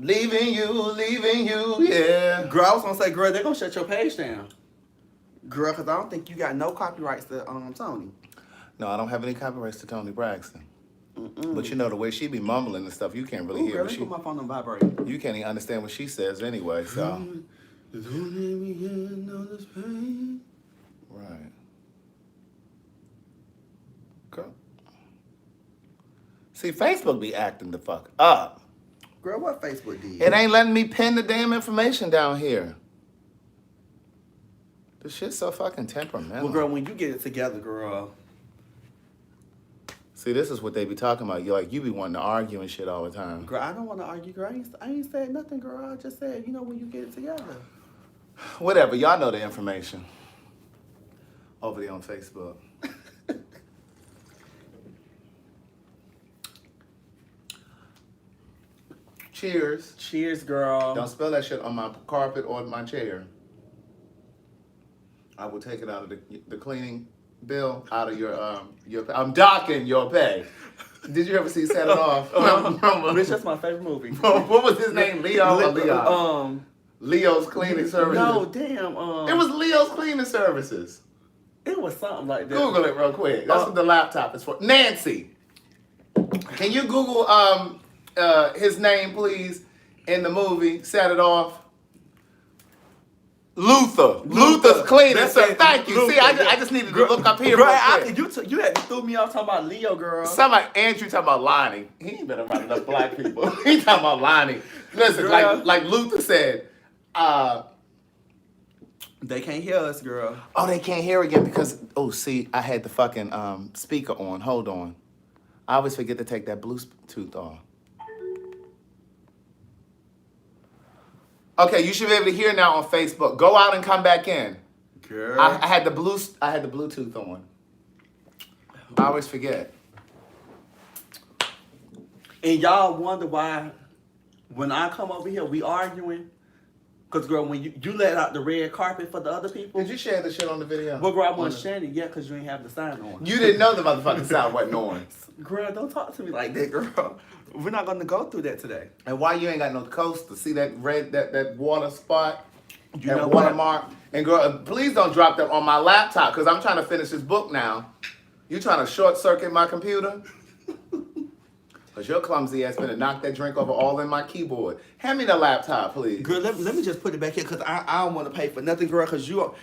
Leaving you, yeah. Girl, I was gonna say, girl, they're gonna shut your page down. Girl, because I don't think you got no copyrights to Tony. No, I don't have any copyrights to Tony Braxton. But you know, the way she be mumbling and stuff, you can't really hear girl, what let me she... put my phone on vibrate. You can't even understand what she says anyway, so... Don't let me in on this pain. Right. Girl. See, Facebook be acting the fuck up. Girl, what Facebook did? It ain't letting me pin the damn information down here. This shit's so fucking temperamental. Well, girl, when you get it together, girl. See, this is what they be talking about. You be wanting to argue and shit all the time. Girl, I don't want to argue, girl. I ain't said nothing, girl. I just said, when you get it together. Whatever, y'all know the information. Over there on Facebook. Cheers. Cheers, girl. Don't spill that shit on my carpet or my chair. I will take it out of the cleaning bill, out of your I'm docking your pay. Did you ever see Set It Off? Bitch, that's my favorite movie. What was his name? Leo or Leon? Leo's Cleaning Services. No, damn. It was Leo's Cleaning Services. It was something like that. Google it real quick. That's what the laptop is for. Nancy, can you Google his name, please, in the movie Set It Off? Luther's Cleaning Service. Thank you. Luther, See, I just needed to look up here girl, real quick. you had to throw me off talking about Leo, girl. Somebody, Andrew talking about Lonnie. He ain't been around enough black people. He talking about Lonnie. Listen, Girl. like Luther said, they can't hear us, girl. oh, they can't hear again because, see, I had the fucking speaker on. Hold on. I always forget to take that Bluetooth off. Okay, you should be able to hear now on Facebook. Go out and come back in. Girl. I had the Bluetooth on. I always forget. And y'all wonder why when I come over here, we arguing. Because, girl, when you let out the red carpet for the other people. Did you share the shit on the video? Well, girl, I wasn't sharing it yet because you ain't have the sign on. You didn't know the motherfucking sound wasn't on. Girl, don't talk to me like that, girl. We're not going to go through that today. And why you ain't got no coaster? See that red, that water spot? You that know watermark? And girl, please don't drop that on my laptop because I'm trying to finish this book now. You trying to short circuit my computer? Because your clumsy ass finna knock that drink over all in my keyboard. Hand me the laptop, please. Girl, let me just put it back here because I don't want to pay for nothing, girl, because you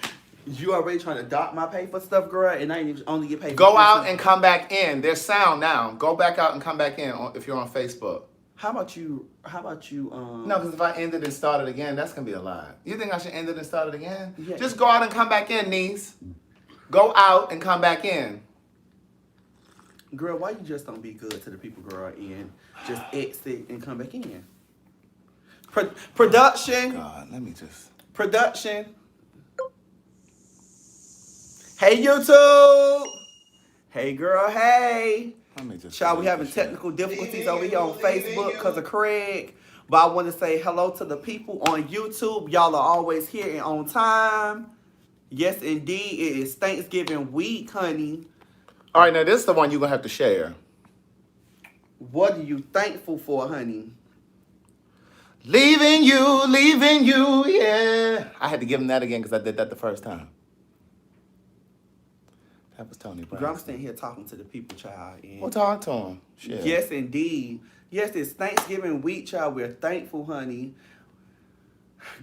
already trying to dock my pay for stuff, girl, and I ain't even only get paid for Go out and come back in. There's sound now. Go back out and come back in if you're on Facebook. How about you, No, because if I ended and started again, that's going to be a lie. You think I should end it and start it again? Yeah. Just go out and come back in, niece. Go out and come back in. Girl, why you just don't be good to the people, girl, and just exit and come back in? Production. God, let me just... Production. Hey, YouTube. Hey, girl, hey. Let me just... Child, we having technical difficulties over here on Facebook because of Craig. But I want to say hello to the people on YouTube. Y'all are always here and on time. Yes, indeed. It is Thanksgiving week, honey. All right, now this is the one you're going to have to share. What are you thankful for, honey? Leaving you, yeah. I had to give him that again because I did that the first time. That was Tony Brown. Girl, I'm standing here talking to the people, child. And Well, talk to him. Shit. yes, indeed. Yes, it's Thanksgiving week, child. We're thankful, honey.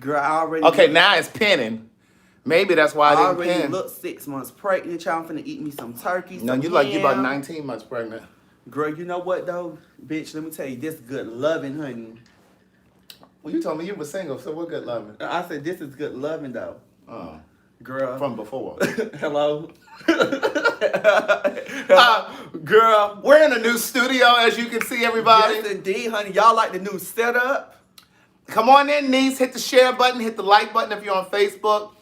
Girl, I already... Okay, now it's pinning. Maybe that's why I didn't already pin. look 6 months pregnant, child. I'm finna eat me some turkey. No, you about 19 months pregnant. Girl, you know what though? Bitch, let me tell you, this good loving, honey. Well, you told me you were single, so we're good loving. I said this is good loving though. Oh. Girl. From before. Hello. Girl, we're in a new studio, as you can see, everybody. Yes, indeed, honey. Y'all like the new setup? Come on in, niece. Hit the share button. Hit the like button if you're on Facebook.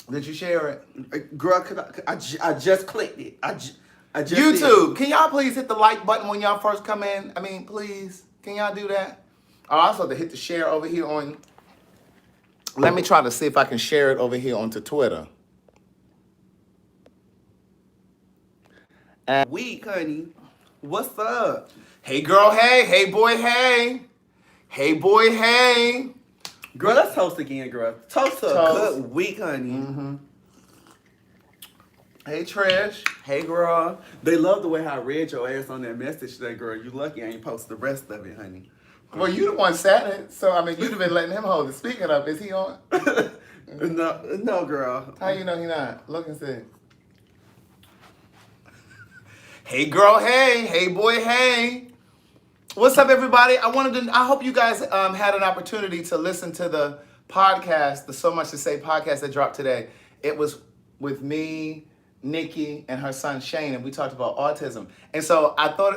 Did you share it? Girl, I just clicked it. I just YouTube, can y'all please hit the like button when y'all first come in? I mean, please. Can y'all do that? I also have to hit the share over here on... Let me try to see if I can share it over here onto Twitter. Week, honey. What's up? Hey, girl, hey. Hey, boy, hey. Hey, boy, hey. Girl, let's toast again, girl. Toast to a good week, honey. Mm-hmm. Hey, Trish. Hey, girl. They love the way I read your ass on that message today, girl. You lucky I ain't post the rest of it, honey. Well, you the one said it, so I mean, you'd have been letting him hold it. Speaking of, is he on? No, girl. How you know he not? Look and see. Hey, girl, hey. Hey, boy, hey. What's up, everybody? I hope you guys had an opportunity to listen to the podcast, the So Much to Say podcast that dropped today. It was with me, Nikki, and her son Shane, and we talked about autism. And so I thought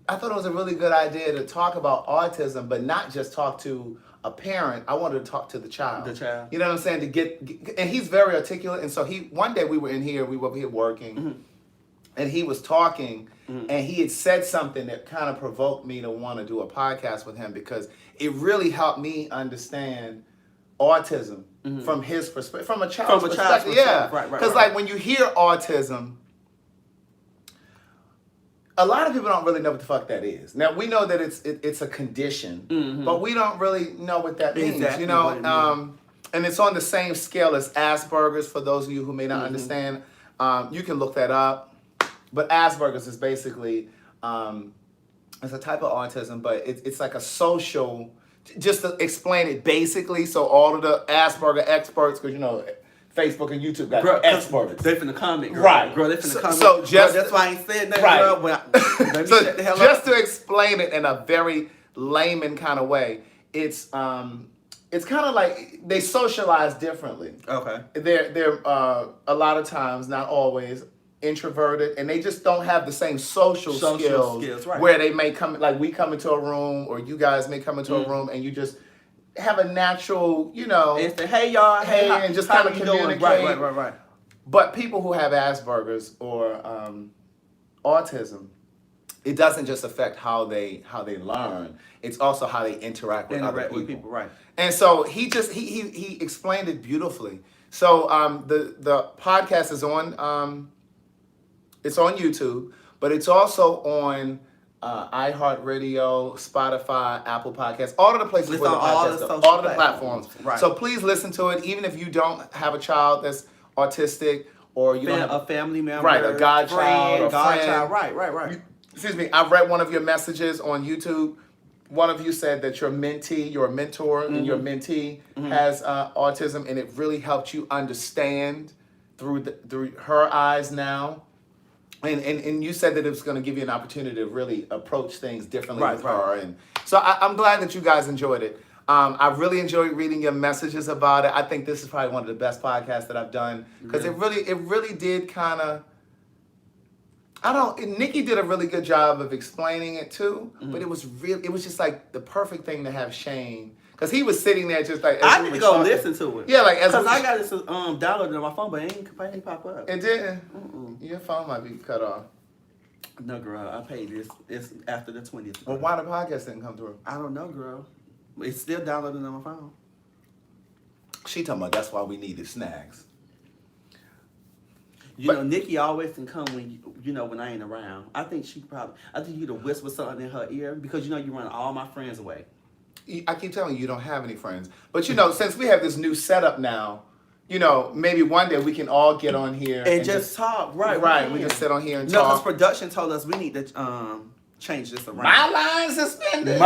it was a really good idea to talk about autism, but not just talk to a parent. I wanted to talk to the child. The child. You know what I'm saying? To get and he's very articulate. And so one day we were here working, Mm-hmm. and he was talking, and he had said something that kind of provoked me to want to do a podcast with him because it really helped me understand autism from his perspective, from a child's perspective. Yeah, right. Because like when you hear autism, a lot of people don't really know what the fuck that is. Now we know that it's a condition, but we don't really know what that means. Exactly You know, what it means. and it's on the same scale as Asperger's. For those of you who may not understand, you can look that up. But Asperger's is basically it's a type of autism, but it's like a social. Just to explain it basically, so all of the Asperger experts, because you know, Facebook and YouTube got Girl, experts. They finna comment, girl. Right. Girl, they finna comment. So just girl, that's why I ain't said nothing, right. girl. Let me So shut the hell just up. to explain it in a very layman kind of way, it's kind of like they socialize differently. Okay. They're a lot of times, not always, introverted, and they just don't have the same social skills right. where they may come, like we come into a room, or you guys may come into a room, and you just have a natural, you know, And say, hey y'all, hey, how, and just how kind of you doing? communicate. Right. But people who have Asperger's or autism, it doesn't just affect how they learn. It's also how they interact with other people. Right. And so he explained it beautifully. So the podcast is on it's on YouTube, but it's also on iHeartRadio, Spotify, Apple Podcasts, all of the places where the podcast is, all of the platforms. Right. So please listen to it, even if you don't have a child that's autistic or you don't have a family member, right, a godchild or friend. Right. Excuse me, I've read one of your messages on YouTube. One of you said that your mentee, your mentor, and your mentee has autism, and it really helped you understand through her eyes now. And you said that it was going to give you an opportunity to really approach things differently with her. And so I'm glad that you guys enjoyed it. I really enjoyed reading your messages about it. I think this is probably one of the best podcasts that I've done because it really did kind of. Nikki did a really good job of explaining it too, but it was just like the perfect thing to have Shane. Because he was sitting there just like... I need to go listen to it. Yeah, like... Because I got this downloaded on my phone, but it ain't pop up. It didn't? Your phone might be cut off. No, girl. I paid this. It's after the 20th. Well, why the podcast didn't come through? I don't know, girl. It's still downloaded on my phone. She talking about that's why we needed snags. You know, Nikki always can come when I ain't around. I think you'd have whispered something in her ear because you run all my friends away. I keep telling you don't have any friends. But, since we have this new setup now, maybe one day we can all get on here. And just talk. Right. We just sit on here and talk. talk. Because production told us we need to change this around. My line suspended.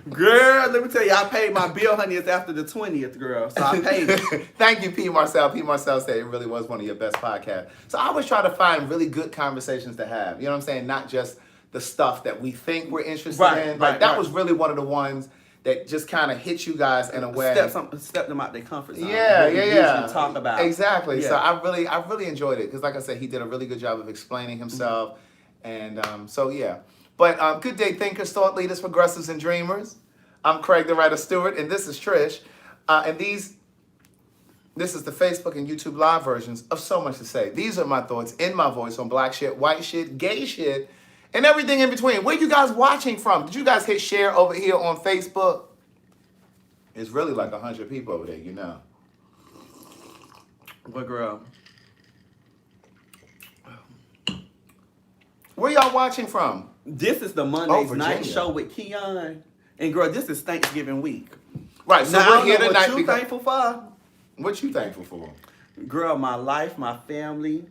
Girl, let me tell you, I paid my bill, honey. It's after the 20th, girl. So I paid it. Thank you, P. Marcel. P. Marcel said it really was one of your best podcasts. So I always try to find really good conversations to have. You know what I'm saying? Not just the stuff that we think we're interested in. That was really one of the ones that just kind of hit you guys in a way. Step them out their comfort zone. Yeah. Talk about exactly. Yeah. So I really enjoyed it because, like I said, he did a really good job of explaining himself, and so yeah. But good day, thinkers, thought leaders, progressives, and dreamers. I'm Craig, the writer Stewart, and this is Trish, and this is the Facebook and YouTube live versions of So Much to Say. These are my thoughts in my voice on black shit, white shit, gay shit, and everything in between. Where you guys watching from? Did you guys hit share over here on Facebook? It's really like 100 people over there, What girl? Where y'all watching from? This is the Mondays Virginia. night show with Keon. And girl, this is Thanksgiving week. Right, so Now, I we're don't here know tonight. what you thankful for? What you thankful for? Girl, my life, my family.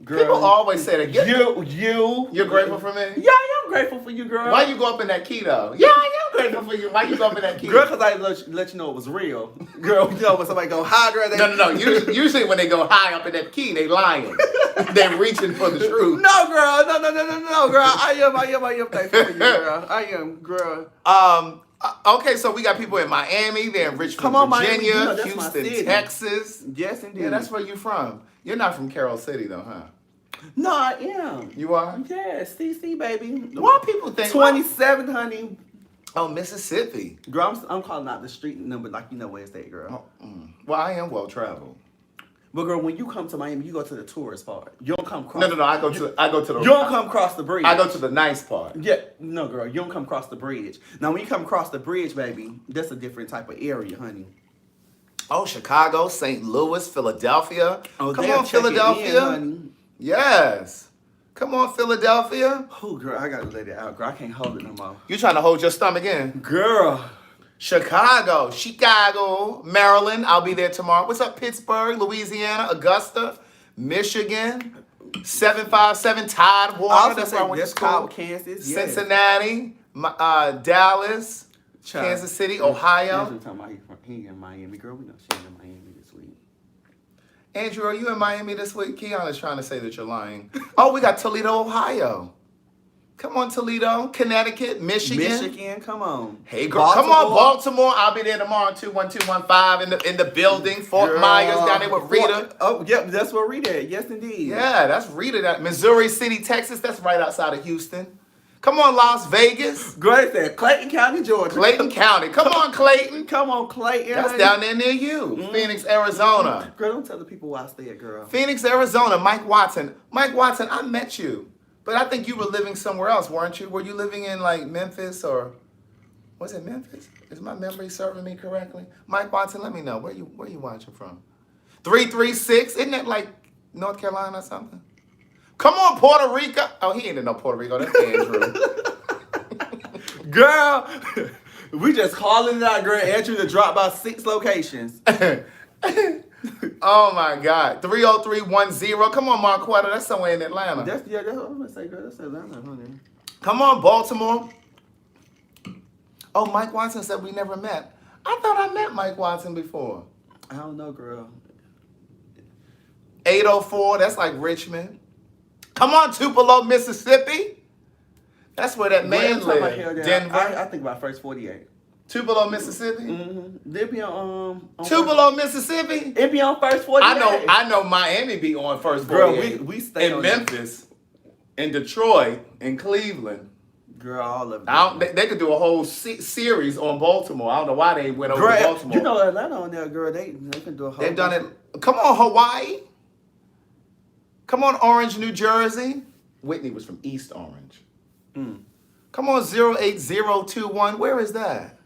Girl, People always say that. You're grateful for me? Yeah, I am grateful for you, girl. Why you go up in that key though? Yeah, I am grateful for you. Why you go up in that key? Girl, because I let you know it was real. Girl, you know when somebody go high, girl, they... No. Usually when they go high up in that key, they lying. They're reaching for the truth. No, girl. No, girl. I am thankful for you, girl. I am, girl. Okay, so we got people in Miami, they're in Richmond, Come on, Virginia, Miami. You know, that's my Houston, city. Texas. Yes, indeed. Yeah, that's where you from. You're not from Carroll City though, huh? No, I am. You are? Yes, CC, baby. Why people think 27, honey. Oh, Mississippi. Girl, I'm calling out the street number like you know where it's at, girl. Well, I am well traveled. But girl, when you come to Miami, you go to the tourist part. You don't come across. No. I go to the. You don't come across the bridge. I go to the nice part. Yeah, no, girl, you don't come across the bridge. Now, when you come across the bridge, baby, that's a different type of area, honey. Oh, Chicago, St. Louis, Philadelphia. Oh, come on, Philadelphia. honey. Yes. Come on, Philadelphia. Oh, girl, I gotta let it out, girl. I can't hold it no more. You trying to hold your stomach in? Girl. Chicago, Maryland. I'll be there tomorrow. What's up, Pittsburgh, Louisiana, Augusta, Michigan, 757 Tidewater. That's where I went to school. Kansas, yes. Cincinnati, Dallas, Child. Kansas City, Ohio. Andrew talking about he in Miami, girl. We know she in Miami this week. Andrew, are you in Miami this week? Keon is trying to say that you're lying. Oh, we got Toledo, Ohio. Come on, Toledo, Connecticut, Michigan. Come on. Hey, girl, come on, Baltimore. I'll be there tomorrow, 21215 in the building. Fort Girl. Myers down there with Rita. Oh, yep, that's where Rita at. Yes, indeed. Yeah, that's Rita. That Missouri City, Texas. That's right outside of Houston. Come on, Las Vegas. Great there. Clayton County, Georgia. Clayton County. Come on, Clayton. Come on, Clayton. That's down there near you. Phoenix, Arizona. Girl, don't tell the people where I stay at, girl. Phoenix, Arizona. Mike Watson. Mike Watson, I met you. But I think you were living somewhere else, weren't you? Were you living in like Memphis or was it Memphis? Is my memory serving me correctly? Mike Watson, let me know. Where you watching from? 336, isn't that like North Carolina or something? Come on, Puerto Rico. Oh, he ain't in no Puerto Rico. That's Andrew. Girl, we just calling it out, girl. Andrew to drop by 6 locations. Oh my God. 30310. Come on, Marquetta. That's somewhere in Atlanta. That's what I'm gonna say, girl. That's Atlanta, honey. Come on, Baltimore. Oh, Mike Watson said we never met. I thought I met Mike Watson before. I don't know, girl. 804, that's like Richmond. Come on, Tupelo, Mississippi. That's where that man lives. Denver. I think about first 48. Tupelo, Mississippi. Mm-hmm. They be on Tupelo, Mississippi. It be on first 48. I know Miami be on first 48. Girl, we stay in on Memphis, in Detroit, in Cleveland. Girl, all of it. They could do a whole series on Baltimore. I don't know why they went over to Baltimore. You know Atlanta on there, girl. They can do a whole. They've done it. Come on, Hawaii. Come on, Orange, New Jersey. Whitney was from East Orange. Come on, 08021. Where is that?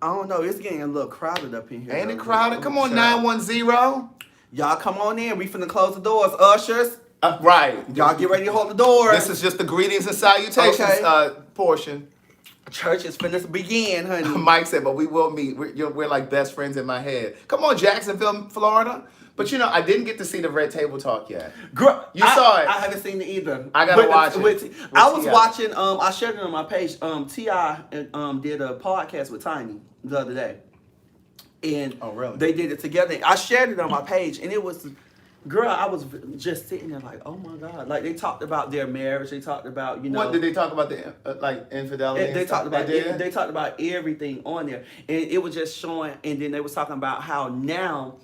I don't know. It's getting a little crowded up in here. Ain't it crowded? Come on, 910. Y'all come on in. We finna close the doors. Ushers. Right. Y'all get ready to hold the doors. This is just the greetings and salutations portion. Church is finna begin, honey. Mike said, but we will meet. We're like best friends in my head. Come on, Jacksonville, Florida. But you know, I didn't get to see the Red Table Talk yet. Girl, you saw it. I haven't seen it either. I gotta watch it. I was watching. I shared it on my page. T.I. did a podcast with Tiny the other day, and really? They did it together. I shared it on my page, and it was, girl, I was just sitting there like, oh my God, like they talked about their marriage. They talked about What did they talk about the like infidelity? They talked about they talked about everything on there, and it was just showing. And then they was talking about how now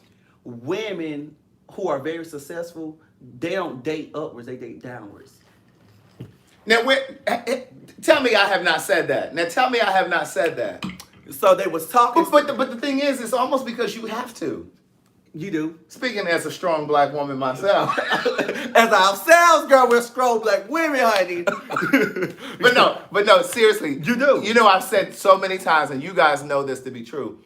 women who are very successful, they don't date upwards, they date downwards. Now, tell me I have not said that. Now, tell me I have not said that. So they was talking. But the thing is, it's almost because you have to. You do. Speaking as a strong black woman myself. As ourselves, girl, we're strong black women, honey. but no, seriously. You do. You know, I've said so many times, and you guys know this to be true.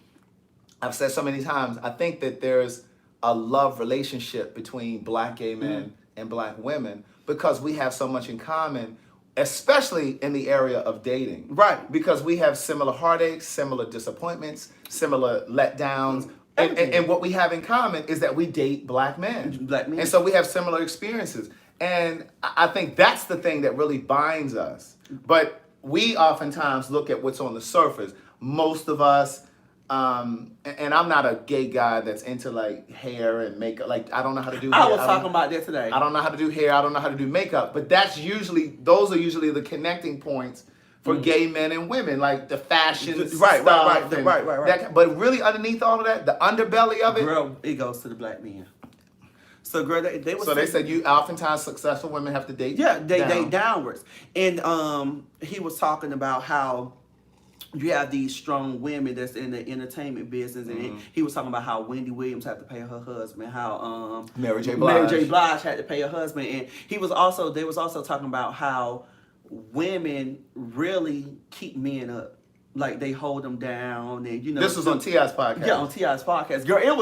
I've said so many times, I think that there's a love relationship between black gay men and black women because we have so much in common. especially in the area of dating. Right. Because we have similar heartaches, similar disappointments, similar letdowns. And what we have in common is that we date black men. Black men. And so we have similar experiences. And I think that's the thing that really binds us. But we oftentimes look at what's on the surface. Most of us, and I'm not a gay guy that's into like hair and makeup. Like, I don't know how to do hair. I was talking about that today. I don't know how to do hair. I don't know how to do makeup. But those are usually the connecting points for gay men and women, like the fashion Right. But really underneath all of that, the underbelly of it. Girl, it goes to the black men. So, girl, they were. So they said you oftentimes successful women have to date. Yeah, they date downwards. And he was talking about how you have these strong women that's in the entertainment business, and he was talking about how Wendy Williams had to pay her husband, how Mary J. Blige had to pay her husband, and they was also talking about how women really keep men up. Like, they hold them down, and This was on T.I.'s podcast. Yeah, on T.I.'s podcast. Girl, I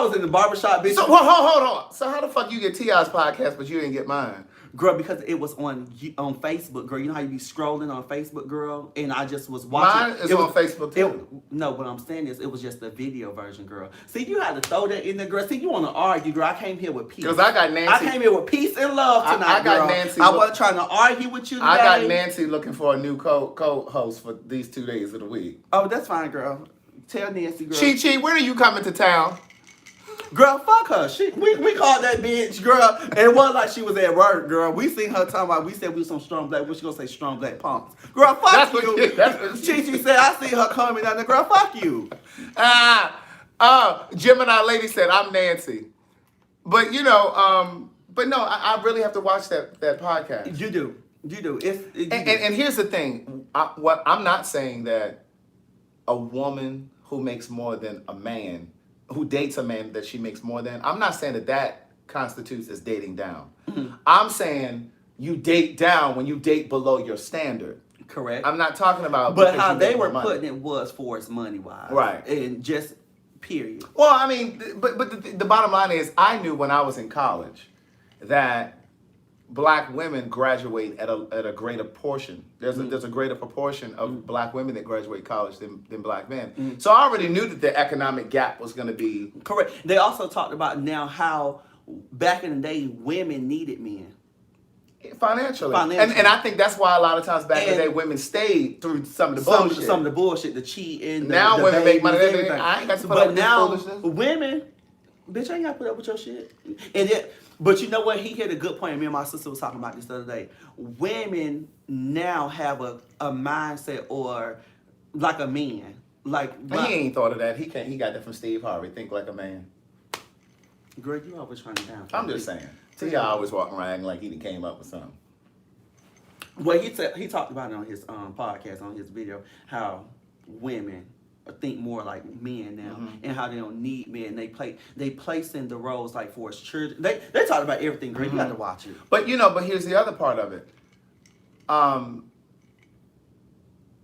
was in the barbershop, bitch. So hold on. So how the fuck you get T.I.'s podcast, but you didn't get mine? Girl, because it was on Facebook, girl. You know how you be scrolling on Facebook, girl? And I just was watching. Mine is on Facebook, too. No, what I'm saying is it was just the video version, girl. See, you had to throw that in there, girl. See, you want to argue, girl. I came here with peace. Because I got Nancy. I came here with peace and love tonight, I got girl. Nancy. I wasn't trying to argue with you today. I got Nancy looking for a new co-host for these 2 days of the week. Oh, that's fine, girl. Tell Nancy, girl. Chi, when are you coming to town? Girl, fuck her. We called that bitch, girl. And it wasn't like she was at work, girl. We seen her talking about, we said we was some strong black, what she gonna say, strong black punks. Girl, fuck you. Chi said, I see her coming down there, girl, fuck you. Gemini lady said, I'm Nancy. But, but no, I really have to watch that podcast. You do. And here's the thing. I'm not saying that a woman who makes more than a man, who dates a man that she makes more than, I'm not saying that constitutes as dating down. Mm-hmm. I'm saying you date down when you date below your standard. Correct. I'm not talking about. But how they were putting it was for its money wise. Right. And just period. Well, I mean, but the bottom line is, I knew when I was in college that black women graduate at a greater portion. There's a greater proportion of black women that graduate college than black men. So I already knew that the economic gap was going to be correct. They also talked about now how back in the day women needed men financially. And I think that's why a lot of times back in the day women stayed through some of the bullshit. Some of the bullshit, the cheating. Now the women make money. Everything. I ain't got to put up with this foolishness. Women, bitch, I ain't got to put up with your shit. But you know what? He hit a good point. Me and my sister was talking about this the other day. Women now have a mindset or like a man. Like he ain't thought of that. He got that from Steve Harvey. Think like a man. Girl, you always trying to down. I'm just saying. T.I. always walking around acting like he came up with something. Well, he talked about it on his podcast, on his video, how women think more like men now, and how they don't need men. They place in the roles like for his children. They talk about everything. Girl, you got to watch it. But but here's the other part of it.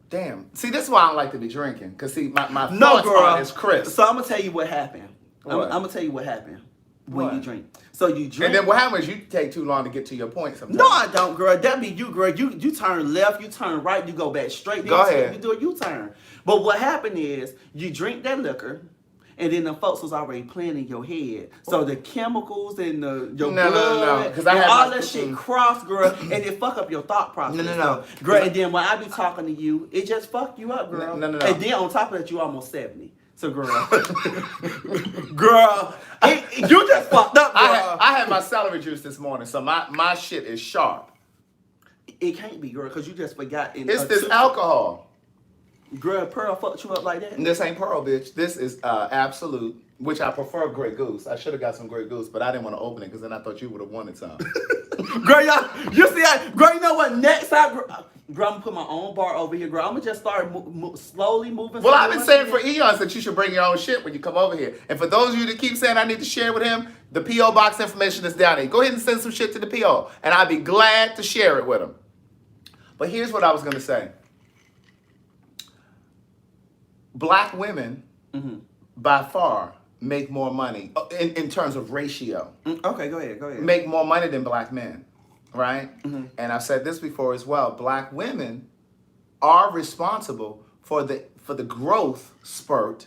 Damn. See, this is why I don't like to be drinking. Cause see, my thoughts on is crisp. So I'm gonna tell you what happened. I'm gonna tell you what happened when you drink. So you drink, and then what happens? You take too long to get to your point. Sometimes. No, I don't, girl. That be you, girl. You turn left, you turn right, you go back straight. Go ahead. You do a U-turn. But what happened is you drink that liquor, and then the folks was already playing in your head. So the chemicals and your blood, because all that shit cross, girl, and it fuck up your thought process. No. Girl, and then when I be talking to you, it just fuck you up, girl. No. And then on top of that, you almost 70. So, girl, you just fucked up, girl. I had my celery juice this morning, so my shit is sharp. It can't be, girl, because you just forgot. It's this alcohol. Girl, Pearl fucked you up like that? This ain't Pearl, bitch. This is Absolute, which I prefer Grey Goose. I should have got some Grey Goose, but I didn't want to open it because then I thought you would have wanted some. Girl, you see that? Girl, you know what? Next time, girl, I'm going to put my own bar over here, girl. I'm going to just start slowly moving. Well, I've been saying for eons that you should bring your own shit when you come over here. And for those of you that keep saying I need to share with him, the P.O. box information is down there. Go ahead and send some shit to the P.O. And I'd be glad to share it with him. But here's what I was going to say. Black women, by far, make more money in terms of ratio. Okay, go ahead. Make more money than black men. right? And I've said this before as well. Black women are responsible for the growth spurt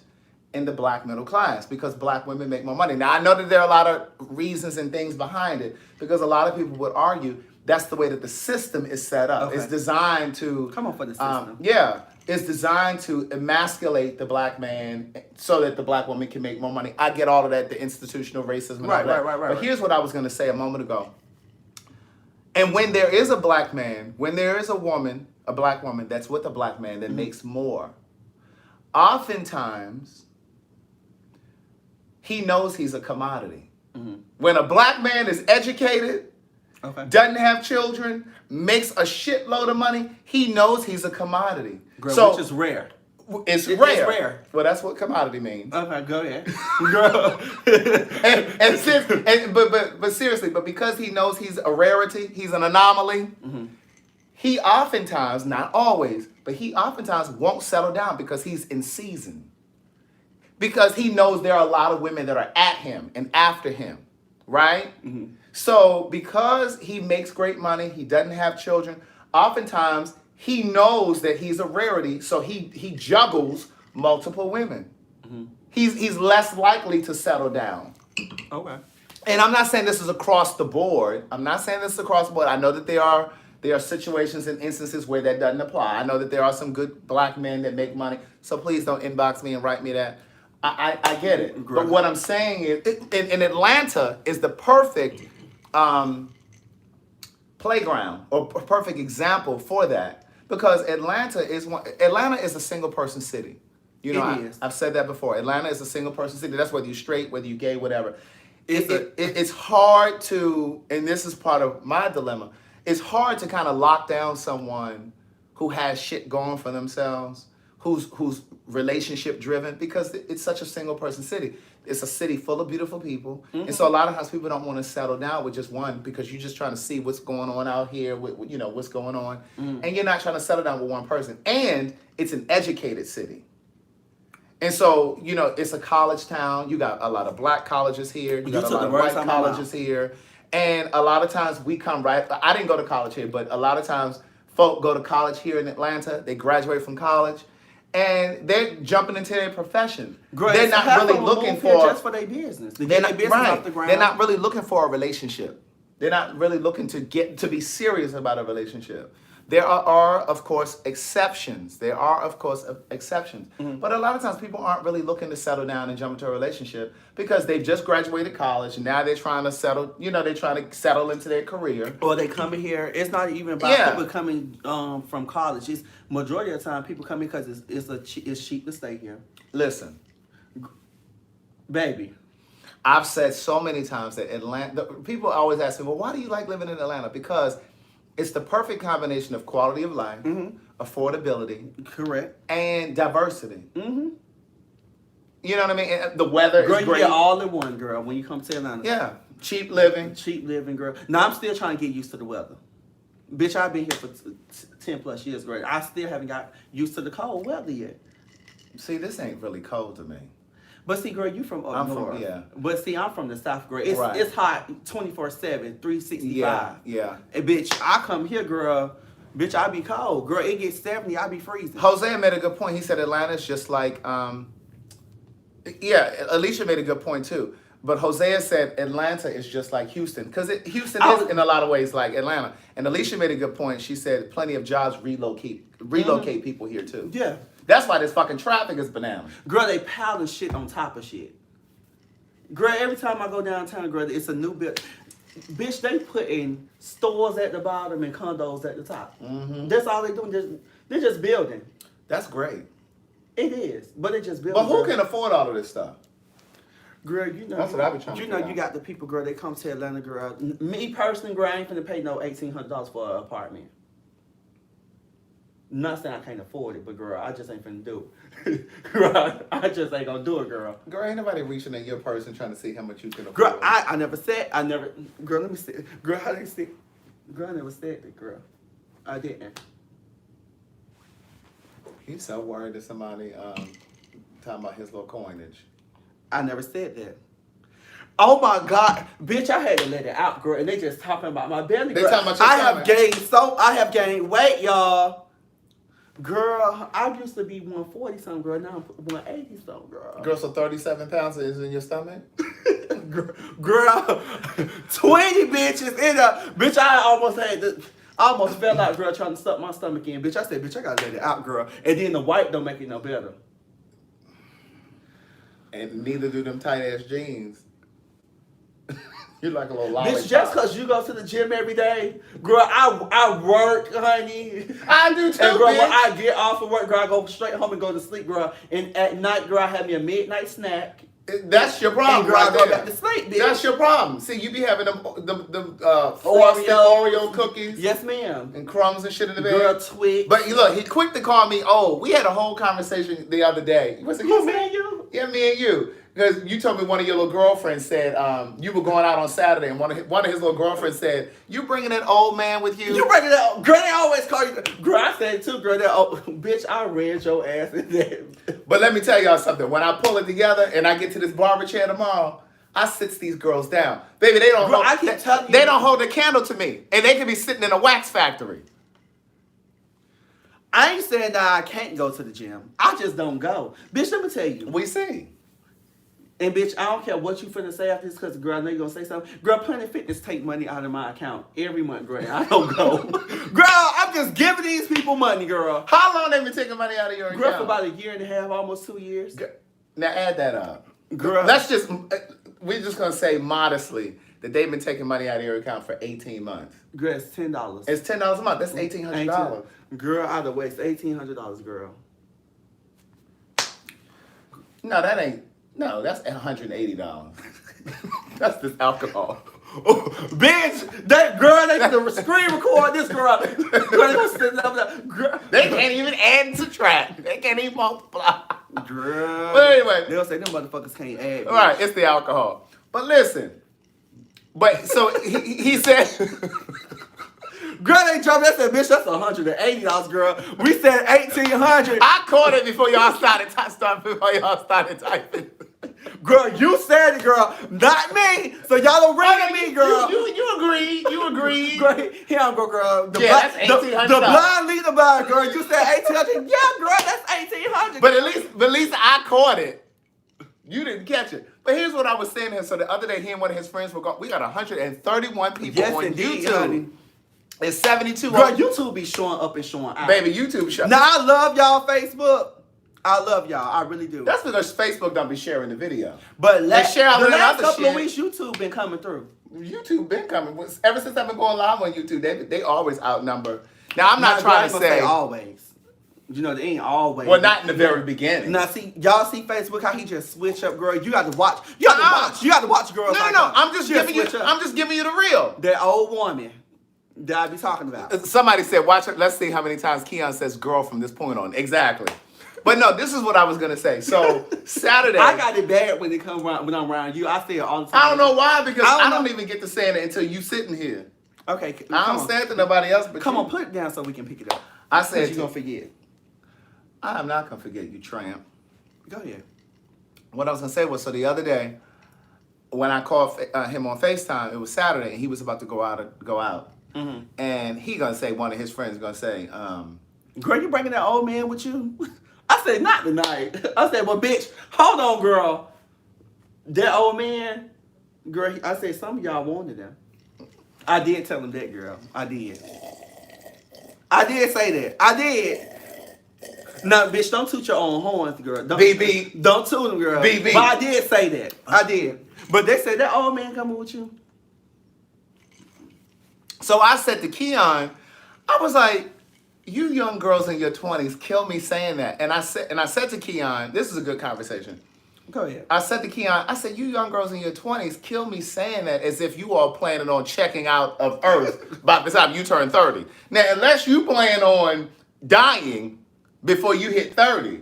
in the black middle class because black women make more money. Now, I know that there are a lot of reasons and things behind it because a lot of people would argue that's the way that the system is set up. Okay. It's designed to... Come on for the system. Yeah. It's designed to emasculate the black man so that the black woman can make more money. I get all of that, the institutional racism and all that. Right. But here's what I was going to say a moment ago. And when there is a black man, when there is a woman, a black woman that's with a black man that makes more, oftentimes he knows he's a commodity. When a black man is educated, doesn't have children, makes a shitload of money, he knows he's a commodity. Girl, which is rare. It's rare. It's rare. Well, that's what commodity means. Okay, go ahead. Girl. But seriously, but because he knows he's a rarity, he's an anomaly, he oftentimes, not always, but he oftentimes won't settle down because he's in season. Because he knows there are a lot of women that are at him and after him, right? So because he makes great money, he doesn't have children, oftentimes he knows that he's a rarity, so he juggles multiple women. He's less likely to settle down. Okay. And I'm not saying this is across the board. I know that there are situations and instances where that doesn't apply. I know that there are some good black men that make money. So please don't inbox me and write me that. I get it. Great. But what I'm saying is, in Atlanta is the perfect playground or perfect example for that. Because Atlanta is a single person city. You know, I've said that before. Atlanta is a single person city. That's whether you're straight, whether you're gay, whatever. It's hard to, and this is part of my dilemma, it's hard to kind of lock down someone who has shit going for themselves, who's relationship driven, because it's such a single person city. It's a city full of beautiful people. And so a lot of times people don't want to settle down with just one because you're just trying to see what's going on out here, what's going on. And you're not trying to settle down with one person. And it's an educated city. And so, it's a college town. You got a lot of black colleges here. You got a lot of white colleges here. And a lot of times we come I didn't go to college here, but a lot of times folk go to college here in Atlanta. They graduate from college. And they're jumping into their profession. Great. They're not really looking for just for their business. To get their business off the ground. They're not really looking for a relationship. They're not really looking to be serious about a relationship. There are of course, exceptions. But a lot of times people aren't really looking to settle down and jump into a relationship because they've just graduated college and now they're trying to settle, they're trying to settle into their career. Or they come in here. It's not even about people coming from college. It's majority of the time people come in because it's cheap to stay here. Listen, baby. I've said so many times that Atlanta, people always ask me, well, why do you like living in Atlanta? Because it's the perfect combination of quality of life, affordability, correct, and diversity. You know what I mean? And the weather is great. You get all in one, girl, when you come to Atlanta. Yeah, cheap living. Cheap living, girl. Now, I'm still trying to get used to the weather. Bitch, I've been here for 10 plus years, girl. I still haven't got used to the cold weather yet. See, this ain't really cold to me. But see, girl, you from up north. Yeah. But see, I'm from the South, girl. It's hot 24/7, 365. Yeah. And bitch, I come here, girl. Bitch, I be cold. Girl, it gets 70, I be freezing. Hosea made a good point. He said Atlanta's just like, Alicia made a good point too. But Hosea said Atlanta is just like Houston. Because Houston is in a lot of ways like Atlanta. And Alicia made a good point. She said plenty of jobs relocate people here too. Yeah. That's why this fucking traffic is bananas. Girl, they piling shit on top of shit. Girl, every time I go downtown, girl, it's a new build. Bitch, they putting stores at the bottom and condos at the top. That's all they doing. They're just building. That's great. It is, but they just building. But who can afford all of this stuff? Girl, that's what I be trying to you got the people, girl, they come to Atlanta, girl. Me personally, girl, I ain't finna pay no $1,800 for an apartment. Not saying I can't afford it, but girl, I just ain't finna do it. Girl, I just ain't gonna do it, girl. Girl, ain't nobody reaching at your person trying to see how much you can afford. Girl, I never, girl, let me see. Girl, I never said that, girl. I didn't. He's so worried that somebody talking about his little coinage. I never said that. Oh my God, bitch! I had to let it out, girl. And they just talking about my belly. They Girl. talking about your I have gained weight, y'all. Girl, I used to be 140 something, girl. Now I'm 180 something, girl. Girl, so 37 pounds is in your stomach? Girl, 20 bitches in a bitch. I almost fell out, girl, trying to suck my stomach in. Bitch, I said, bitch, I gotta let it out, girl. And then the white don't make it no better. And neither do them tight ass jeans. You're like a little lollipop. Bitch, just because you go to the gym every day, girl, I work, honey. I do too, And girl, bitch. when I get off of work, girl, I go straight home and go to sleep, girl. And at night, girl, I have me a midnight snack. That's your problem, And girl, right I go there. back to sleep, bitch. That's your problem. See, you be having them frosted Oreo. Oreo cookies. Yes, ma'am. And crumbs and shit in the bed. Girl, Twix. But look, he quick to call me old. We had a whole conversation the other day. What's it? Who, me and you? Yeah, me and you. Because you told me one of your little girlfriends said you were going out on Saturday, and one of his little girlfriends said, "You bringing that old man with you?" You bringing that, girl? They always call you, girl. I said it too, girl. That bitch, I read your ass in there. But let me tell y'all something. When I pull it together and I get to this barber chair tomorrow, I sits these girls down, baby. They don't. Girl, hold, I keep telling you, they don't hold a candle to me, and they could be sitting in a wax factory. I ain't saying that I can't go to the gym. I just don't go, bitch. Let me tell you. We see. And bitch, I don't care what you finna say after this, cause girl, I know you gonna say something. Girl, Planet Fitness take money out of my account every month, girl. I don't go. Girl, I'm just giving these people money, girl. How long they been taking money out of your account? Girl, for about a year and a half, almost 2 years. Now add that up. Girl. We're just gonna say modestly that they've been taking money out of your account for 18 months. Girl, it's $10. It's $10 a month. That's $1,800. Girl, out of the way, it's $1,800, girl. No, that ain't. No, that's $180. That's this alcohol. Oh, bitch, that girl, they can screen record this girl. Girl, they gonna sit up there. Girl. They can't even add and subtract. They can't even multiply. Girl. But anyway. They'll say them motherfuckers can't add. All right, it's the alcohol. But listen. But so he said. Girl, they jumped. They said, bitch, that's $180, girl. We said $1,800. I caught it before y'all started typing. Girl, you said it, girl. Not me. So y'all don't ring me, girl. You agreed. You agreed. Girl, here I go, girl. That's $1,800. The blind leader by, girl. You said $1,800. Yeah, girl, that's $1,800. But at least I caught it. You didn't catch it. But here's what I was saying here. So the other day, he and one of his friends were going. We got 131 people on indeed, YouTube. honey. It's 72. Girl, YouTube be showing up and showing out. Baby, YouTube show. Now, I love y'all, Facebook. I love y'all. I really do. That's because Facebook don't be sharing the video. But They share all the that last other couple of shit. weeks, YouTube been coming through. YouTube been coming. Ever since I've been going live on YouTube, they always outnumber. Now, I'm not trying to say always. You know, they ain't always. Well, not in the very beginning. Now, see, y'all see Facebook, how he just switch up, girl. You got to watch. You got to watch girls. No. I'm just giving you the real. That old woman that I be talking about. Somebody said, watch it. Let's see how many times Keon says girl from this point on. Exactly. But no, this is what I was gonna say. So Saturday, I got it bad when I'm around you. I say it all the time. I don't know why, because I don't even get to saying it until you sitting here. Okay, I don't say it to nobody else. But come on, put it down so we can pick it up. I said you gonna forget. I'm not gonna forget, you tramp. Go ahead. What I was gonna say was, so the other day when I called him on FaceTime, it was Saturday, and he was about to go out, Mm-hmm. and he gonna say, one of his friends gonna say, girl, you bringing that old man with you? I said, not tonight. I said, well, bitch, hold on, girl. That old man, girl, I said, some of y'all wanted him. I did tell him that, girl. I did say that. I did. No, bitch, don't toot your own horns, girl. BB. Don't toot them, girl. BB. But I did say that. I did. But they said, that old man coming with you? So I said to Keon, I was like, you young girls in your 20s kill me saying that. And I said to Keon, this is a good conversation. Go ahead. I said to Keon, I said, you young girls in your 20s kill me saying that as if you are planning on checking out of Earth by the time you turn 30. Now, unless you plan on dying before you hit 30,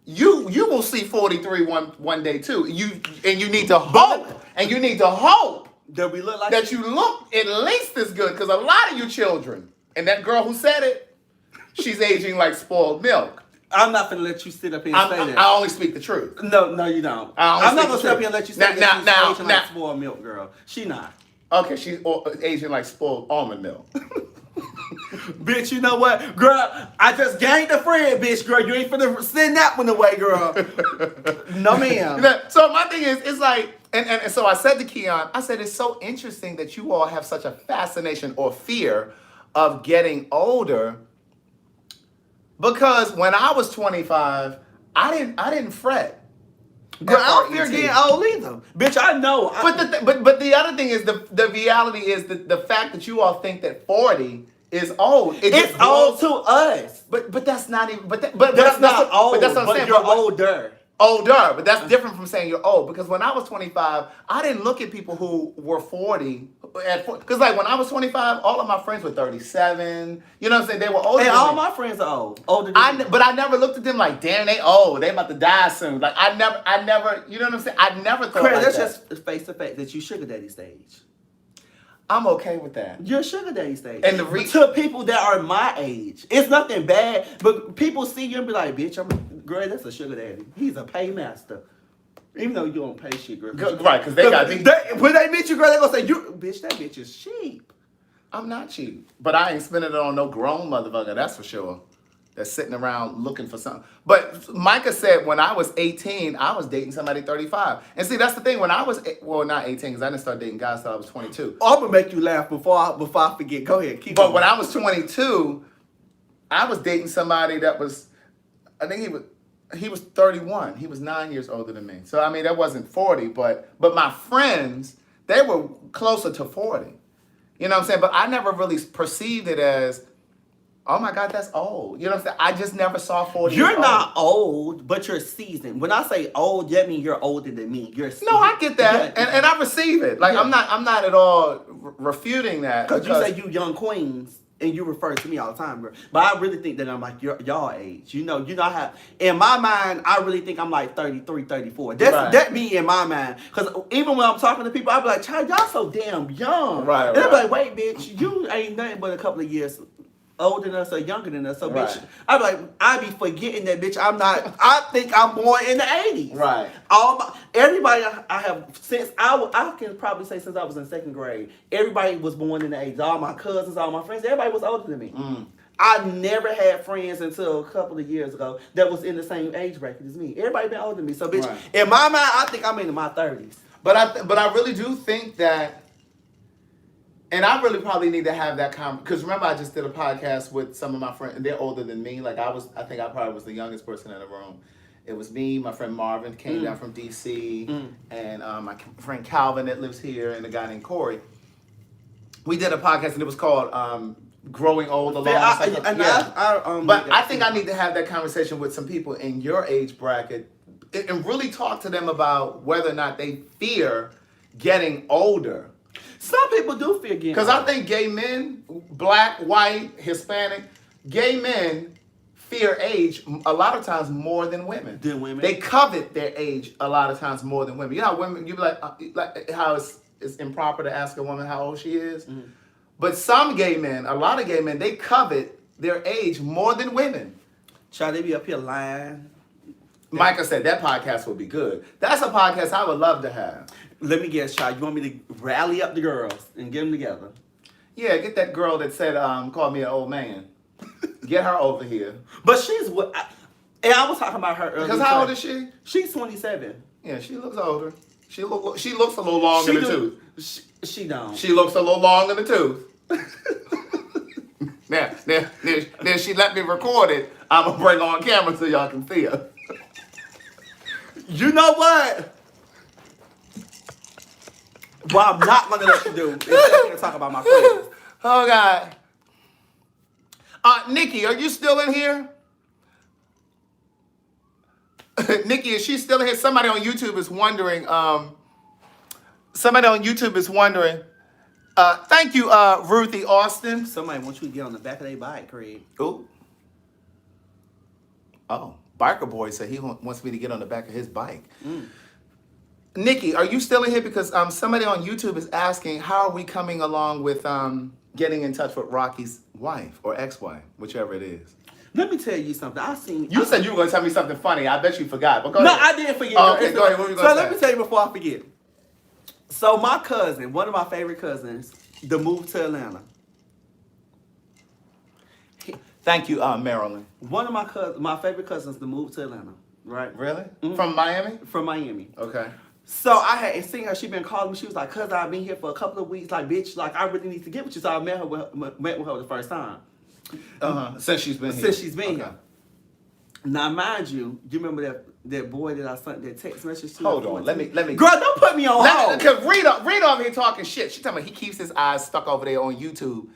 you will see 43 one day too. You need to hope, that we look like that you look at least as good, because a lot of you children, and that girl who said it, she's aging like spoiled milk. I'm not gonna let you sit up here and say that. I only speak the truth. No, you don't. I'm not gonna sit up here and let you say that she's Asian like spoiled milk girl. She not. Okay, she's Asian like spoiled almond milk. Bitch, you know what? Girl, I just gained a friend, bitch, girl. You ain't finna send that one away, girl. No, ma'am. So my thing is, it's like, and so I said to Keon, I said, it's so interesting that you all have such a fascination or fear of getting older. Because when I was 25, I didn't fret. Girl, I don't fear getting old either. Bitch, I know. But the other thing is the reality is the fact that you all think that 40 is old. It's old to us. But that's not even. But that's not old. But that's what I'm saying. You're older. Older, but that's different from saying you're old. Because when I was 25, I didn't look at people who were 40. Because like when I was 25, all of my friends were 37. You know what I'm saying? They were older. And all my friends are old. Older than me. But I never looked at them like, damn, they old. They about to die soon. Like I never. You know what I'm saying? I never thought Craig, like that's that. just face to face that you sugar daddy stage. I'm okay with that. You're sugar daddy stage. And to people that are my age, it's nothing bad. But people see you and be like, bitch, girl, that's a sugar daddy. He's a paymaster. Even though you don't pay shit, girl. Right, because they got me. When they meet you, girl, they gonna say, bitch, that bitch is cheap. I'm not cheap. But I ain't spending it on no grown motherfucker, that's for sure. That's sitting around looking for something. But Micah said when I was 18, I was dating somebody 35. And see, that's the thing. When I was, not 18, because I didn't start dating guys until I was 22. I'm going to make you laugh before I forget. Go ahead, keep going. But when I was 22, I was dating somebody that was, I think he was 31. He was 9 years older than me. So, I mean, that wasn't 40. But my friends, they were closer to 40. You know what I'm saying? But I never really perceived it as, oh my God, that's old. You know what I'm saying? I just never saw 40. You're not old, but you're seasoned. When I say old, that means you're older than me. You're seasoned. No, I get that, and I receive it. Like I'm not at all refuting that. Because you say you young queens, and you refer to me all the time, girl. But I really think that I'm like y'all age. You know how, in my mind, I really think I'm like 33, 34. That be in my mind. Because even when I'm talking to people, I be like, child, y'all so damn young. Right. And they be like, wait, bitch, you ain't nothing but a couple of years older than us or younger than us. So, bitch, I be forgetting that, bitch, I think I'm born in the 80s. Right. Everybody I have, since I can probably say since I was in second grade, everybody was born in the 80s. All my cousins, all my friends, everybody was older than me. I never had friends until a couple of years ago that was in the same age bracket as me. Everybody been older than me. So, bitch, in my mind, I think I'm in my 30s. But I really do think that. And I really probably need to have that because remember I just did a podcast with some of my friends, and they're older than me. Like I think I probably was the youngest person in the room. It was me, my friend Marvin came down from DC, and my friend Calvin that lives here, and a guy named Corey. We did a podcast, and it was called "Growing Old Alone." But I think I need to have that conversation with some people in your age bracket, and really talk to them about whether or not they fear getting older. Some people do fear getting Because I think gay men, black, white, Hispanic, gay men fear age a lot of times more than women. They covet their age a lot of times more than women. You know how women, you be like how it's improper to ask a woman how old she is? Mm-hmm. But some gay men, a lot of gay men, they covet their age more than women. Child, they be up here lying. Micah said that podcast would be good. That's a podcast I would love to have. Let me guess, child. You want me to rally up the girls and get them together? Yeah, get that girl that said, called me an old man. Get her over here. But she's what? And I was talking about her earlier. Because how old is she? She's 27. Yeah, she looks older. She looks a little long in the tooth. She don't. She looks a little long in the tooth. Now, she let me record it. I'm going to bring on camera so y'all can see her. You know what? What I'm not going to let you do is sit here and talk about my friends. Oh, God. Nikki, are you still in here? Nikki, is she still in here? Somebody on YouTube is wondering. Thank you, Ruthie Austin. Somebody wants you to get on the back of their bike, Craig. Ooh. Oh, Biker Boy said he wants me to get on the back of his bike. Nikki, are you still in here? Because somebody on YouTube is asking, how are we coming along with getting in touch with Rocky's wife or ex-wife, whichever it is? Let me tell you something. You said you were going to tell me something funny. I bet you forgot. But go No, ahead. I didn't forget. Oh, okay, go ahead. What were you going to say? So let me tell you before I forget. So my cousin, one of my favorite cousins, the move to Atlanta. Thank you, Marilyn. One of my favorite cousins, the move to Atlanta. Right? Really? Mm-hmm. From Miami? From Miami. Okay. So I had seen her. She been calling me. She was like, "Cuz I've been here for a couple of weeks. Like, bitch, like I really need to get with you." So I met with her the first time. Since she's been here. Since she's been here. Now, mind you, do you remember that boy that I sent that text message to? Hold on. Let me. Girl, don't put me on hold. Because Rita over here talking shit. She talking about he keeps his eyes stuck over there on YouTube.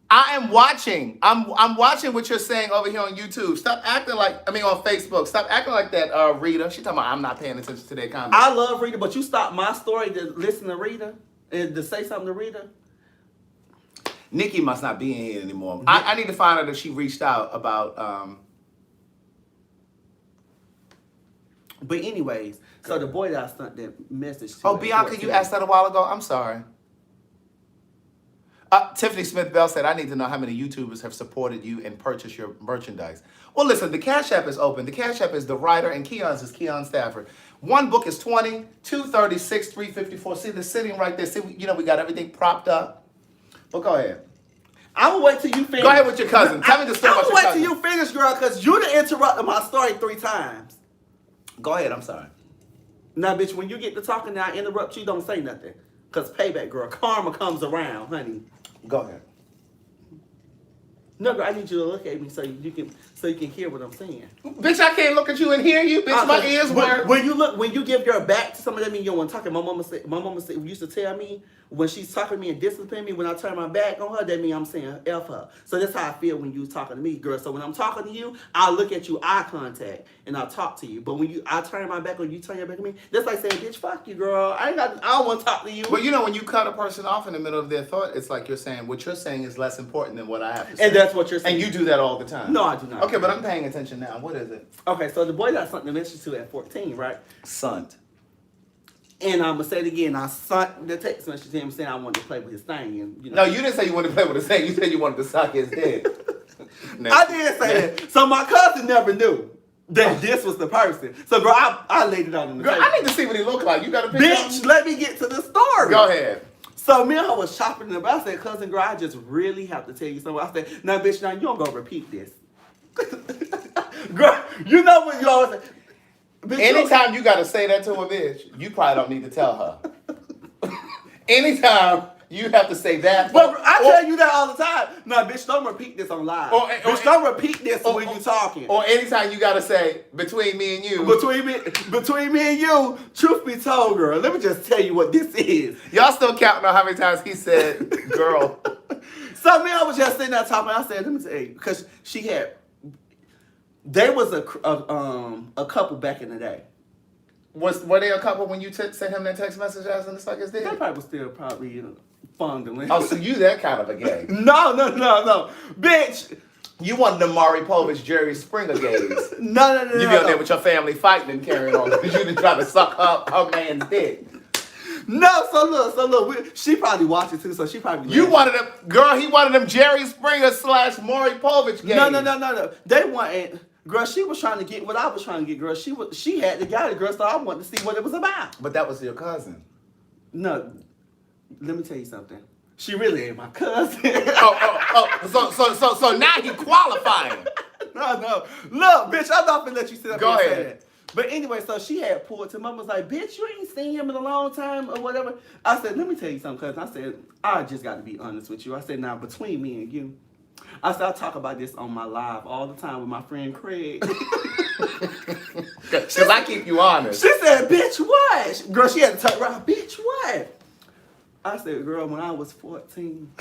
I am watching. I'm watching what you're saying over here on YouTube. Stop acting like, on Facebook. Stop acting like that, Rita. She talking about I'm not paying attention to their comments. I love Rita, but you stopped my story to listen to Rita and to say something to Rita. Nikki must not be in here anymore. I need to find out if she reached out about. But anyways, so the boy that I sent that message to. Oh, Bianca, you asked that a while ago? I'm sorry. Tiffany Smith Bell said, I need to know how many YouTubers have supported you and purchased your merchandise. Well, listen, the Cash App is open. The Cash App is TheWriter, and Keon's is KeonStafford. One book is $20, 236, 354. See, they're sitting right there. See, we got everything propped up. But go ahead. I will wait till you finish. Go ahead with your cousin. Tell me the story about your cousin. I will wait till you finish, girl, because you done interrupted my story 3 times. Go ahead, I'm sorry. Now, bitch, when you get to talking now, I interrupt you, don't say nothing. Because payback, girl. Karma comes around, honey. Go ahead. No, girl, I need you to look at me so you can hear what I'm saying. Bitch, I can't look at you and hear you. Bitch, my ears work. When you give your back to somebody, that means you don't want to talk. My mama used to tell me when she's talking to me and disciplining me, when I turn my back on her, that means I'm saying F her. So that's how I feel when you talking to me, girl. So when I'm talking to you, I look at you, eye contact, and I talk to you. But when I turn my back on you, turn your back on me, that's like saying, bitch, fuck you, girl. I don't want to talk to you. Well, when you cut a person off in the middle of their thought, it's like you're saying what you're saying is less important than what I have to say. And that's what you're saying. And you do that all the time. No, I do not. Okay, but I'm paying attention now. What is it? Okay, so the boy that I sent the message to at 14, right? Sunt. And I'm going to say it again. I sent the text message to him saying I wanted to play with his thing. And, No, you didn't say you wanted to play with his thing. You said you wanted to suck his dick. I did say that. So my cousin never knew that this was the person. So, girl, I laid it out on the table. I need to see what he looked like. You got a picture? Bitch, let me get to the story. Go ahead. So me and her was shopping in the back. I said, cousin, girl, I just really have to tell you something. I said, now, bitch, now you don't go repeat this. Girl, you know what you always say. Bitch, Anytime you got to say that to a bitch, you probably don't need to tell her. Anytime you have to say that. But I tell you that all the time. No, bitch, don't repeat this on live. Bitch, don't repeat this when you talking. Or anytime you got to say, between me and you. Between me and you, truth be told, girl, let me just tell you what this is. Y'all still counting on how many times he said, girl. So me, I was just sitting there talking. I said, let me tell you, because they was a couple back in the day. Were they a couple when you sent him that text message asking to suck his dick? They probably was still probably fondling. Oh, so you that kind of a gay? No, bitch. You one of the Maury Povich, Jerry Springer gays. No. You be out there with your family fighting and carrying on because you done try to suck her man's dick. No, so look, she probably watched it too, so she probably. You wanted them, girl. He wanted them Jerry Springer / Maury Povich gays. No. They wanted. Girl, she was trying to get what I was trying to get, girl. She had to get it, girl, so I wanted to see what it was about. But that was your cousin. No, let me tell you something. She really ain't my cousin. So now he qualifying. No. Look, bitch, I'm not gonna let you sit up Go and say ahead. that. But anyway, so she had pulled to mom was like, bitch, you ain't seen him in a long time or whatever. I said, let me tell you something, cousin. I said, I just got to be honest with you. I said, now, between me and you, I said, I talk about this on my live all the time with my friend Craig. Because I keep you honest. She said, bitch, what? Girl, she had to turn around, bitch, what? I said, girl, when I was 14,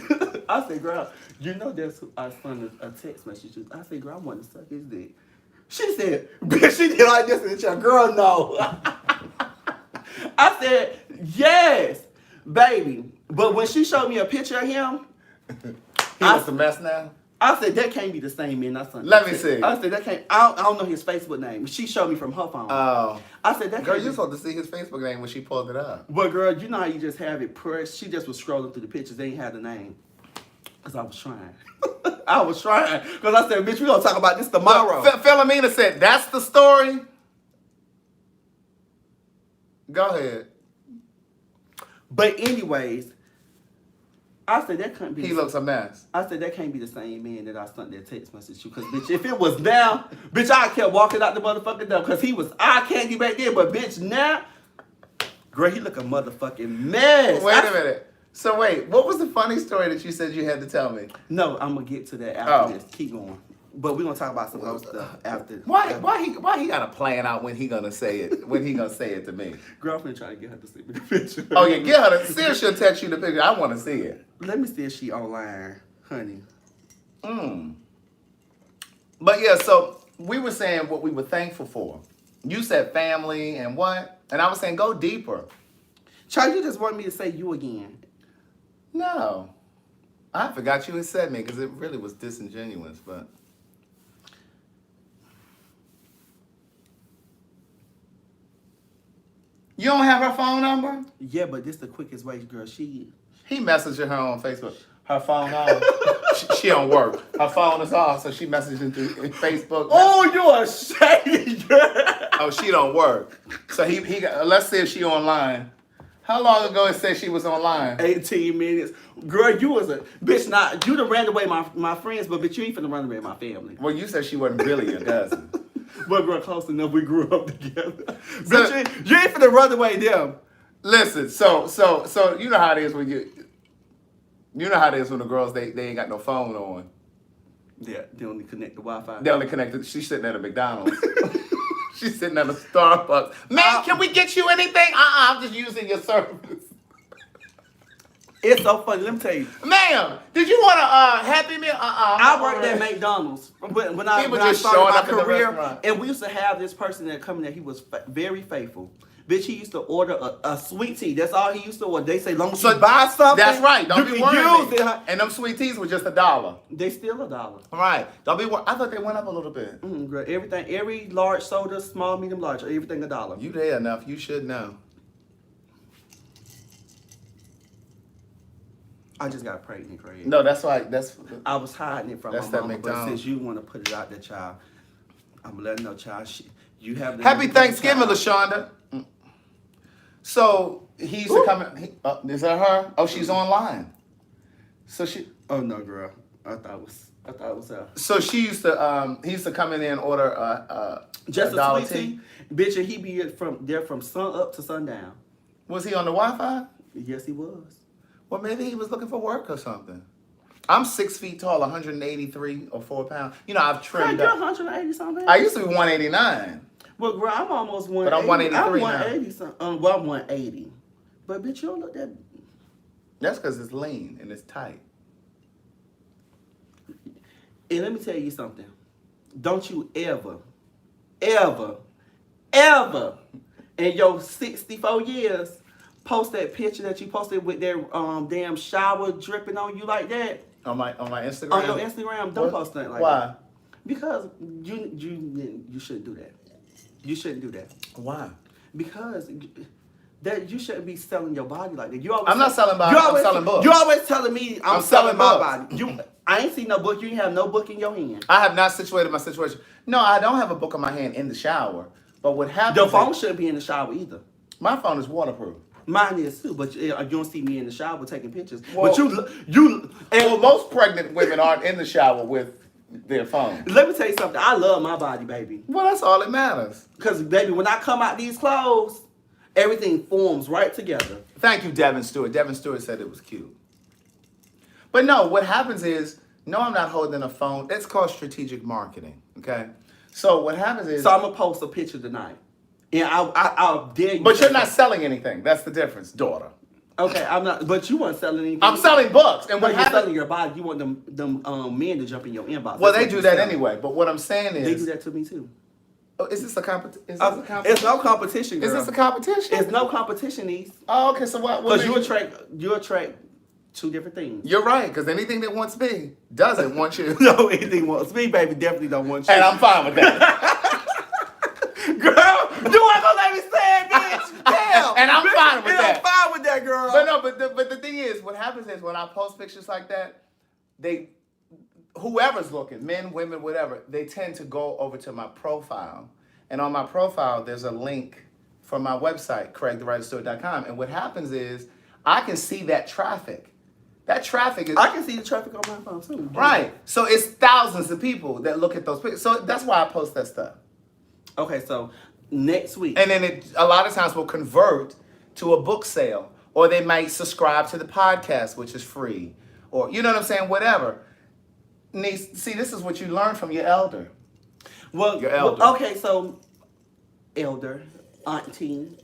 I said, girl, you know that's who I sent a text message to. I said, girl, I want to suck his dick. She said, bitch, she did like this in the chat. Girl, no. I said, yes, baby. But when she showed me a picture of him, he was a mess now? I said, that can't be the same man I sent. Let me see. I said, that can't, I don't know his Facebook name. She showed me from her phone. Oh. I said, that girl, can't you're supposed to see his Facebook name when she pulled it up. But girl, you know how you just have it pressed? She just was scrolling through the pictures. They ain't had the name. Because I was trying. I was trying. Because I said, bitch, we going to talk about this tomorrow. Philomena said, that's the story? Go ahead. But anyways, I said that couldn't be. He looks a mess. I said that can't be the same man that I sent that text message to. Because, bitch, if it was now, bitch, I kept walking out the motherfucking door. Because he was eye candy back there. But, bitch, now, girl, he look a motherfucking mess. Wait a minute. So wait, what was the funny story that you said you had to tell me? No, I'm going to get to that after this. Keep going. But we're going to talk about some other stuff after. Why he got to plan out when he going to say it, when he going to say it to me? Girlfriend trying to get her to see me the picture. Oh, yeah, get her to see if she'll text you the picture. I want to see it. Let me see if she online, honey. But yeah, so we were saying what we were thankful for. You said family and what? And I was saying go deeper. Child, you just want me to say you again. No. I forgot you had said me because it really was disingenuous, but... You don't have her phone number? Yeah, but this the quickest way, girl. He messaged her on Facebook. Her phone on. she don't work. Her phone is off, so she messaging through Facebook. Oh, you a shady girl. Oh, she don't work. So he got, let's see if she online. How long ago it said she was online? 18 minutes. Girl, you was a bitch. Not you done ran away my friends, but bitch, you ain't finna run away my family. Well, you said she wasn't really your cousin. But girl, close enough. We grew up together. So, bitch, you ain't finna run away them. Listen, so you know how it is when you know how it is when the girls they ain't got no phone on. Yeah, they only connect the Wi-Fi. They only connected. She's sitting at a McDonald's. She's sitting at a Starbucks. Man, can we get you anything? I'm just using your service. It's so funny. Let me tell you. Ma'am, did you want a Happy Meal? I worked at McDonald's when I started my career, and we used to have this person that come in there. He was very faithful. Bitch, he used to order a sweet tea. That's all he used to order. They say, long as you buy something, that's right. Don't be worried. And them sweet teas were just $1. They still $1. Right. Don't be worried. I thought they went up a little bit. Girl, everything, every large soda, small, medium, large, everything $1. You there enough. You should know. I just got pregnant, Craig. No, that's why. I was hiding it from my mama, but since you want to put it out there, child, I'm gonna let her know, child. You have the Happy Thanksgiving, LaShonda. So he used to come in. Is that her? Oh, she's online. So she. Oh no, girl. I thought it was her. So she used to. He used to come in there and order just a sweet tea, bitch, and he be from sun up to sundown. Was he on the Wi-Fi? Yes, he was. Well, maybe he was looking for work or something. I'm 6 feet tall, 183 or 4 pounds. You know, I've trimmed you're up. 180 something. I used to be 189. Well, girl, I'm almost 180. But I'm 183 I'm 180 something. Well, I'm 180. But bitch, you don't look that. That's because it's lean and it's tight. And let me tell you something. Don't you ever in your 64 years post that picture that you posted with their damn shower dripping on you like that. On my Instagram? On your Instagram, don't post that like that. Why? Because you shouldn't do that. You shouldn't do that. Why? Because that you shouldn't be selling your body like that. I'm not selling body. I'm selling books. You always telling me I'm selling my books. body. I ain't seen no book. You ain't have no book in your hand. I have not situated my situation. No, I don't have a book in my hand in the shower. But what happens? Your phone shouldn't be in the shower either. My phone is waterproof. Mine is too, but you don't see me in the shower taking pictures. Well, but most pregnant women aren't in the shower with their phone. Let me tell you something. I love my body, baby. Well, that's all that matters. Because, baby, when I come out these clothes, everything forms right together. Thank you, Devin Stewart. Devin Stewart said it was cute. But no, what happens is, no, I'm not holding a phone. It's called strategic marketing, okay? So what happens is... So I'm going to post a picture tonight. And I'll dare you. But you're not selling anything. That's the difference, daughter. Okay, I'm not. But you weren't selling anything. I'm selling books. And when you're selling your body, you want them men to jump in your inbox. Well, they do that anyway. But what I'm saying is... They do that to me, too. Oh, is this a competition? It's no competition, girl. Is this a competition? It's no competition, East. Oh, okay. So what? Because you attract two different things. You're right. Because anything that wants me doesn't want you. No, anything wants me, baby, definitely don't want you. And I'm fine with that. Girl, you ain't gonna let me say it, bitch. Damn. And I'm fine with that. I'm fine with that, girl. But no, but the thing is, what happens is when I post pictures like that, whoever's looking, men, women, whatever, they tend to go over to my profile. And on my profile, there's a link from my website, CraigTheWriterStore.com. And what happens is I can see that traffic. That traffic is... I can see the traffic on my phone too. Right. So it's thousands of people that look at those pictures. So that's why I post that stuff. Okay, so next week. And then it a lot of times will convert to a book sale. Or they might subscribe to the podcast, which is free. Or, you know what I'm saying? Whatever. Niece, see, this is what you learn from your elder. Well, Your elder. well, okay, so elder, auntie,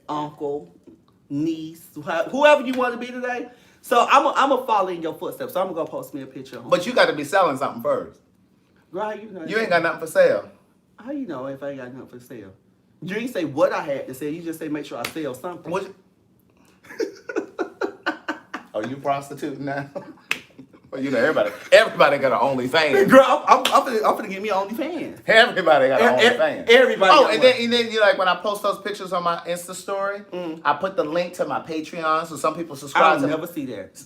uncle, niece, whoever you want to be today. So I'm gonna follow in your footsteps. So I'm gonna go post me a picture. But you got to be selling something first. Right, you know. You ain't got nothing for sale. How you know if I ain't got nothing for sale? You didn't say what I had to sell. You just say make sure I sell something. What? Are you prostituting now? Well, you know, everybody got an OnlyFans. Girl, I'm finna get me OnlyFans. Everybody got an OnlyFans. Everybody. Oh, got and one. then you like when I post those pictures on my Insta story, I put the link to my Patreon, so some people subscribe I'll to never see that.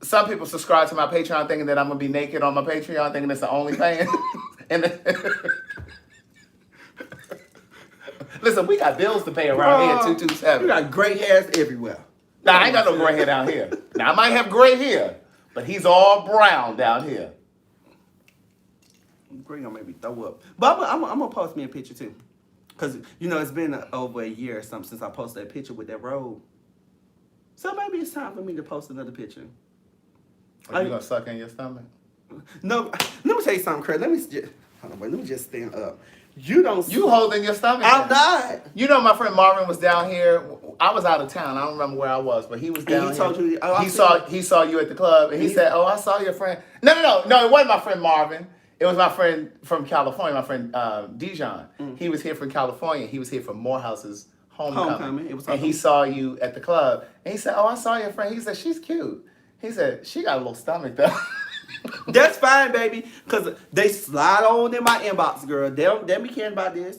Some people subscribe to my Patreon thinking that I'm gonna be naked on my Patreon, thinking it's an OnlyFans. And listen, we got bills to pay around here. 227. You got gray hairs everywhere. Nah, I ain't got no gray hair down here. Now I might have gray hair, but he's all brown down here. Gray gonna make me throw up. But I'm gonna post me a picture too, cause you know it's been over a year or something since I posted that picture with that robe. So maybe it's time for me to post another picture. Are you gonna suck in your stomach? No, let me tell you something, Craig. Let me just stand up. You don't. You holding your stomach? I'm down. not. You know, my friend Marvin was down here. I was out of town. I don't remember where I was, but he was down And he told you. Oh, he saw you at the club, and he said, "Oh, I saw your friend." No. It wasn't my friend Marvin. It was my friend from California. My friend Dijon. He was here from California. He was here for Morehouse's homecoming. It was and he saw you at the club, and he said, "Oh, I saw your friend." He said, "She's cute." He said, "She got a little stomach though." That's fine, baby, because they slide on in my inbox, girl. They don't be caring about this.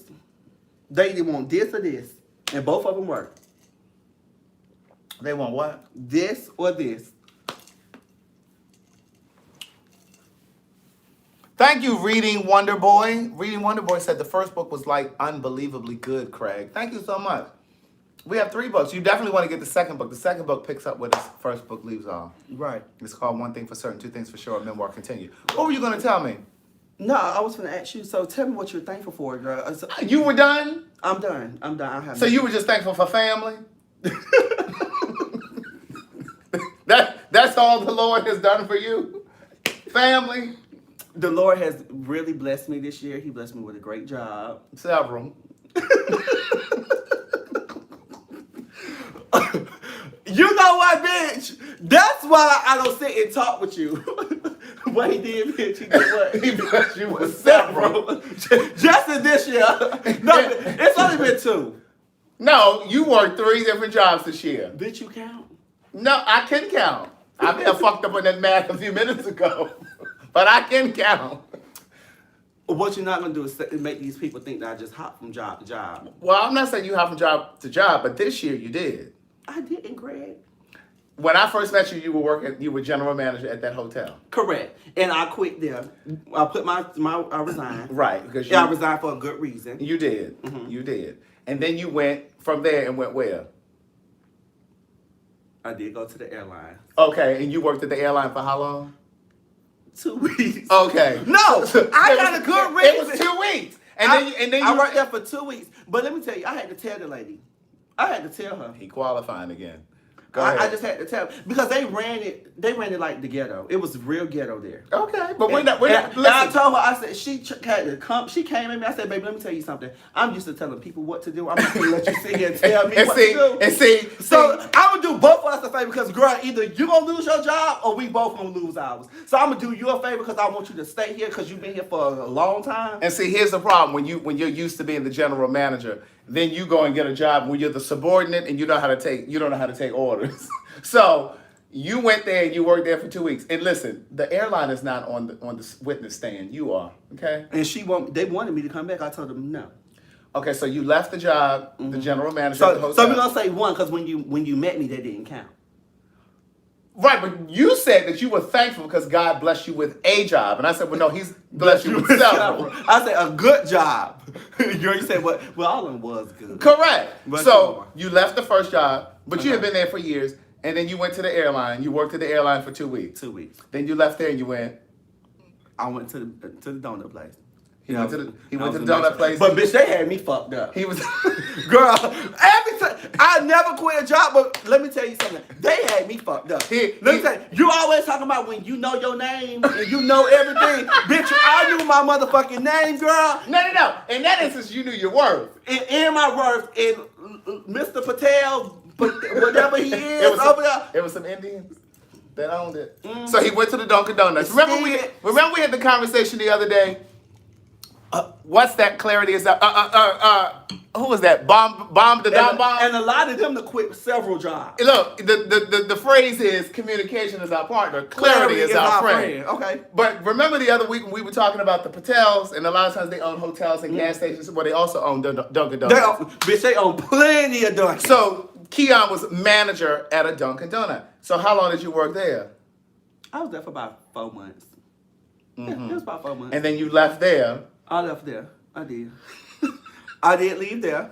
They either want this or this, and both of them work. They want what? This or this. Thank you, Reading Wonder Boy. Reading Wonder Boy said the first book was like unbelievably good, Craig. Thank you so much. We have 3 books. You definitely want to get the second book. The second book picks up where the first book leaves off. Right. It's called One Thing for Certain, Two Things for Sure, Memoir Continue. What were you going to tell me? No, I was going to ask you. So tell me what you're thankful for, girl. You were done? I'm done. I have. So you were just thankful for family? That's all the Lord has done for you? Family? The Lord has really blessed me this year. He blessed me with a great job. Several. You know what, bitch? That's why I don't sit and talk with you. What he did, bitch, he did what? He blessed you with several. Just in this year. No, it's only been 2. No, you worked 3 different jobs this year. Bitch, you count? No, I can count. I may have fucked up on that math a few minutes ago, but I can count. What you're not going to do is make these people think that I just hop from job to job. Well, I'm not saying you hop from job to job, but this year you did. I didn't, Greg. When I first met you, you were general manager at that hotel. Correct. And I quit there. I put I resigned. Right, because I resigned for a good reason. You did. Mm-hmm. You did. And then you went from there and went where? I did go to the airline. Okay, and you worked at the airline for how long? 2 weeks. Okay. No, I got a good reason. It was 2 weeks. And then I worked there for 2 weeks. But let me tell you, I had to tell the lady. I had to tell her. He qualifying again. Go ahead. I just had to tell because they ran it like the ghetto. It was real ghetto there. Okay, but we're not. And I told her, I said she had to come. She came at me. I said, baby, let me tell you something. I'm used to telling people what to do. I'm not gonna let you sit here and tell me what to do. And see, so I'm gonna do both of us a favor because, girl, either you gonna lose your job or we both gonna lose ours. So I'm gonna do you a favor because I want you to stay here because you've been here for a long time. And see, here's the problem: when you're used to being the general manager, then you go and get a job when you're the subordinate and you don't know how to take orders. So you went there and you worked there for 2 weeks. And listen, the airline is not on the witness stand. You are, okay? And they wanted me to come back. I told them no. Okay, so you left the job, the general manager So, of the hotel. so we're gonna say 1 because when you met me, that didn't count. Right, but you said that you were thankful because God blessed you with a job. And I said, well, no, he's blessed you with several. I said, a good job. You said, well, all of them was good. Correct. But So you left the first job, but you had Okay. been there for years. And then you went to the airline. You worked at the airline for 2 weeks. 2 weeks. Then you left there and you went. I went to the donut place. He went to the donut place. But bitch, they had me fucked up. He was Girl, every time I never quit a job, but let me tell you something. They had me fucked up. Let me tell you, you always talking about when you know your name and you know everything. Bitch, I knew my motherfucking name, girl. No. In that instance, you knew your worth. And my worth, and Mr. Patel, whatever he is over there. It was some Indians that owned it. So he went to the Dunkin' Donuts. Remember we had the conversation the other day. What's that? Clarity is that who was that? Bomb the Don Bomb. And a lot of them to quit several jobs. Look, the phrase is communication is our partner. Clarity is our friend. Okay. But remember the other week when we were talking about the Patels, and a lot of times they own hotels and gas stations, but they also own Dunkin' Donuts. They own plenty of Dunkin'. So Keon was manager at a Dunkin' Donut. So how long did you work there? I was there for about 4 months. Yeah, it was about 4 months. And then you left there. I left there. I did. I did leave there.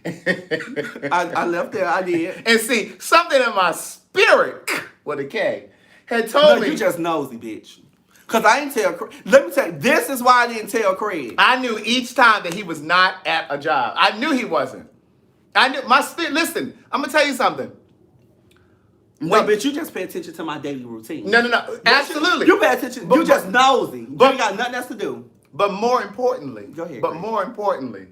I left there. I did. And see, something in my spirit with a K had told me. You just nosy, bitch. Because I didn't tell. Let me tell you, this is why I didn't tell Craig. I knew each time that he was not at a job. I knew he wasn't. I knew my spirit. Listen, I'm gonna tell you something. No, bitch, you just pay attention to my daily routine. No. Absolutely. You pay attention. You just nosy. You ain't got nothing else to do. But more importantly, go ahead. But more importantly,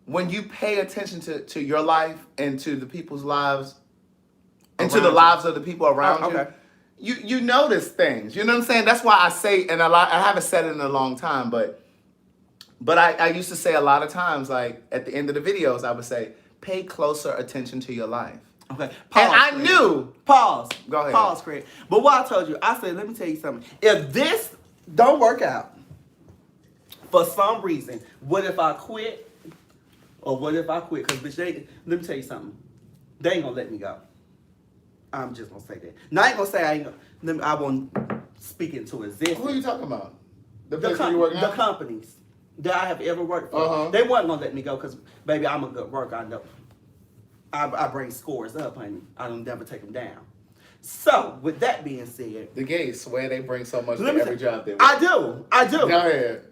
when you pay attention to your life and to the people's lives, and to the lives of the people around you, you notice things. You know what I'm saying? That's why I say, and I haven't said it in a long time, but I used to say a lot of times, like at the end of the videos, I would say, pay closer attention to your life. Okay. Pause, and I knew. Pause. Go ahead. Pause, Craig. But what I told you, I said, let me tell you something. If this don't work out, for some reason, what if I quit? Or what if I quit? Because, bitch, let me tell you something. They ain't going to let me go. I'm just going to say that. Now, I ain't going to say I won't speak into existence. Who are you talking about? The place where you work now? The companies that I have ever worked for. They wasn't going to let me go because, baby, I'm a good worker. I know. I bring scores up, honey. I don't never take them down. So, with that being said. The gays swear they bring so much to every job they work. I do. Go ahead.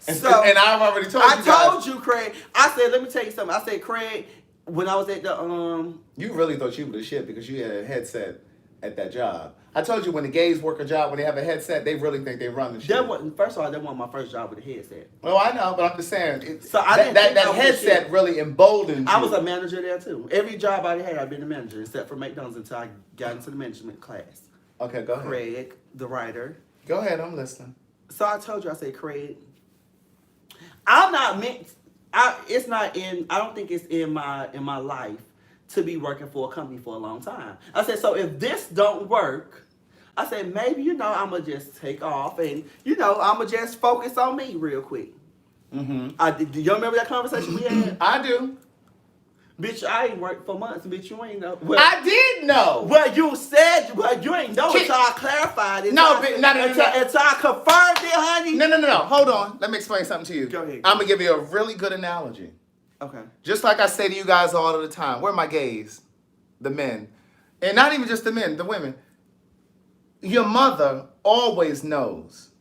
And I've already told you guys. I told you, Craig. I said, let me tell you something. I said, Craig, when I was at the You really thought you were the shit because you had a headset at that job. I told you when the gays work a job, when they have a headset, they really think they run the shit. First of all, that wasn't my first job with a headset. Well, I know, but I'm just saying. That headset really emboldened you. I was a manager there too. Every job I had, I've been a manager, except for McDonald's until I got into the management class. Okay, go ahead. Craig, TheWriter. Go ahead, I'm listening. So I told you, I said, Craig, I'm not meant. I don't think it's in my life to be working for a company for a long time. I said, so if this don't work, I said, maybe, I'm going to just take off and, I'm going to just focus on me real quick. Mm-hmm. Do you remember that conversation we had? I do. Bitch, I ain't worked for months. Bitch, you ain't know. Well, I did know. Well, you said, you ain't know until I clarified it. No, until I confirmed it, honey. No. Hold on. Let me explain something to you. Go ahead. I'm going to give you a really good analogy. Okay. Just like I say to you guys all of the time. Where are my gays? The men. And not even just the men, the women. Your mother always knows,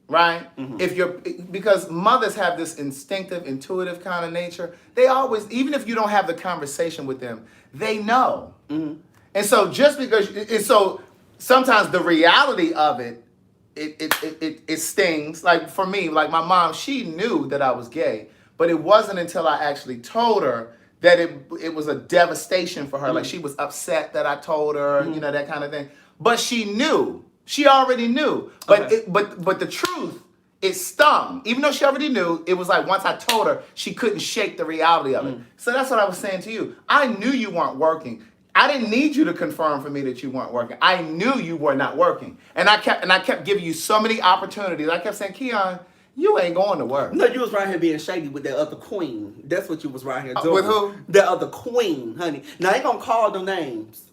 right? Mm-hmm. Because mothers have this instinctive, intuitive kind of nature. They always, even if you don't have the conversation with them, they know. Mm-hmm. And so sometimes the reality of it stings. Like for me, like my mom, she knew that I was gay, but it wasn't until I actually told her that it was a devastation for her. Mm-hmm. Like she was upset that I told her, mm-hmm. That kind of thing. But she knew. She already knew. But okay. But the truth, it stung. Even though she already knew, it was like once I told her, she couldn't shake the reality of it. So that's what I was saying to you. I knew you weren't working. I didn't need you to confirm for me that you weren't working. I knew you were not working. And I kept giving you so many opportunities. I kept saying, Keon, you ain't going to work. No, you was right here being shady with that other queen. That's what you was right here doing. With who? The other queen, honey. Now, I ain't going to call no names.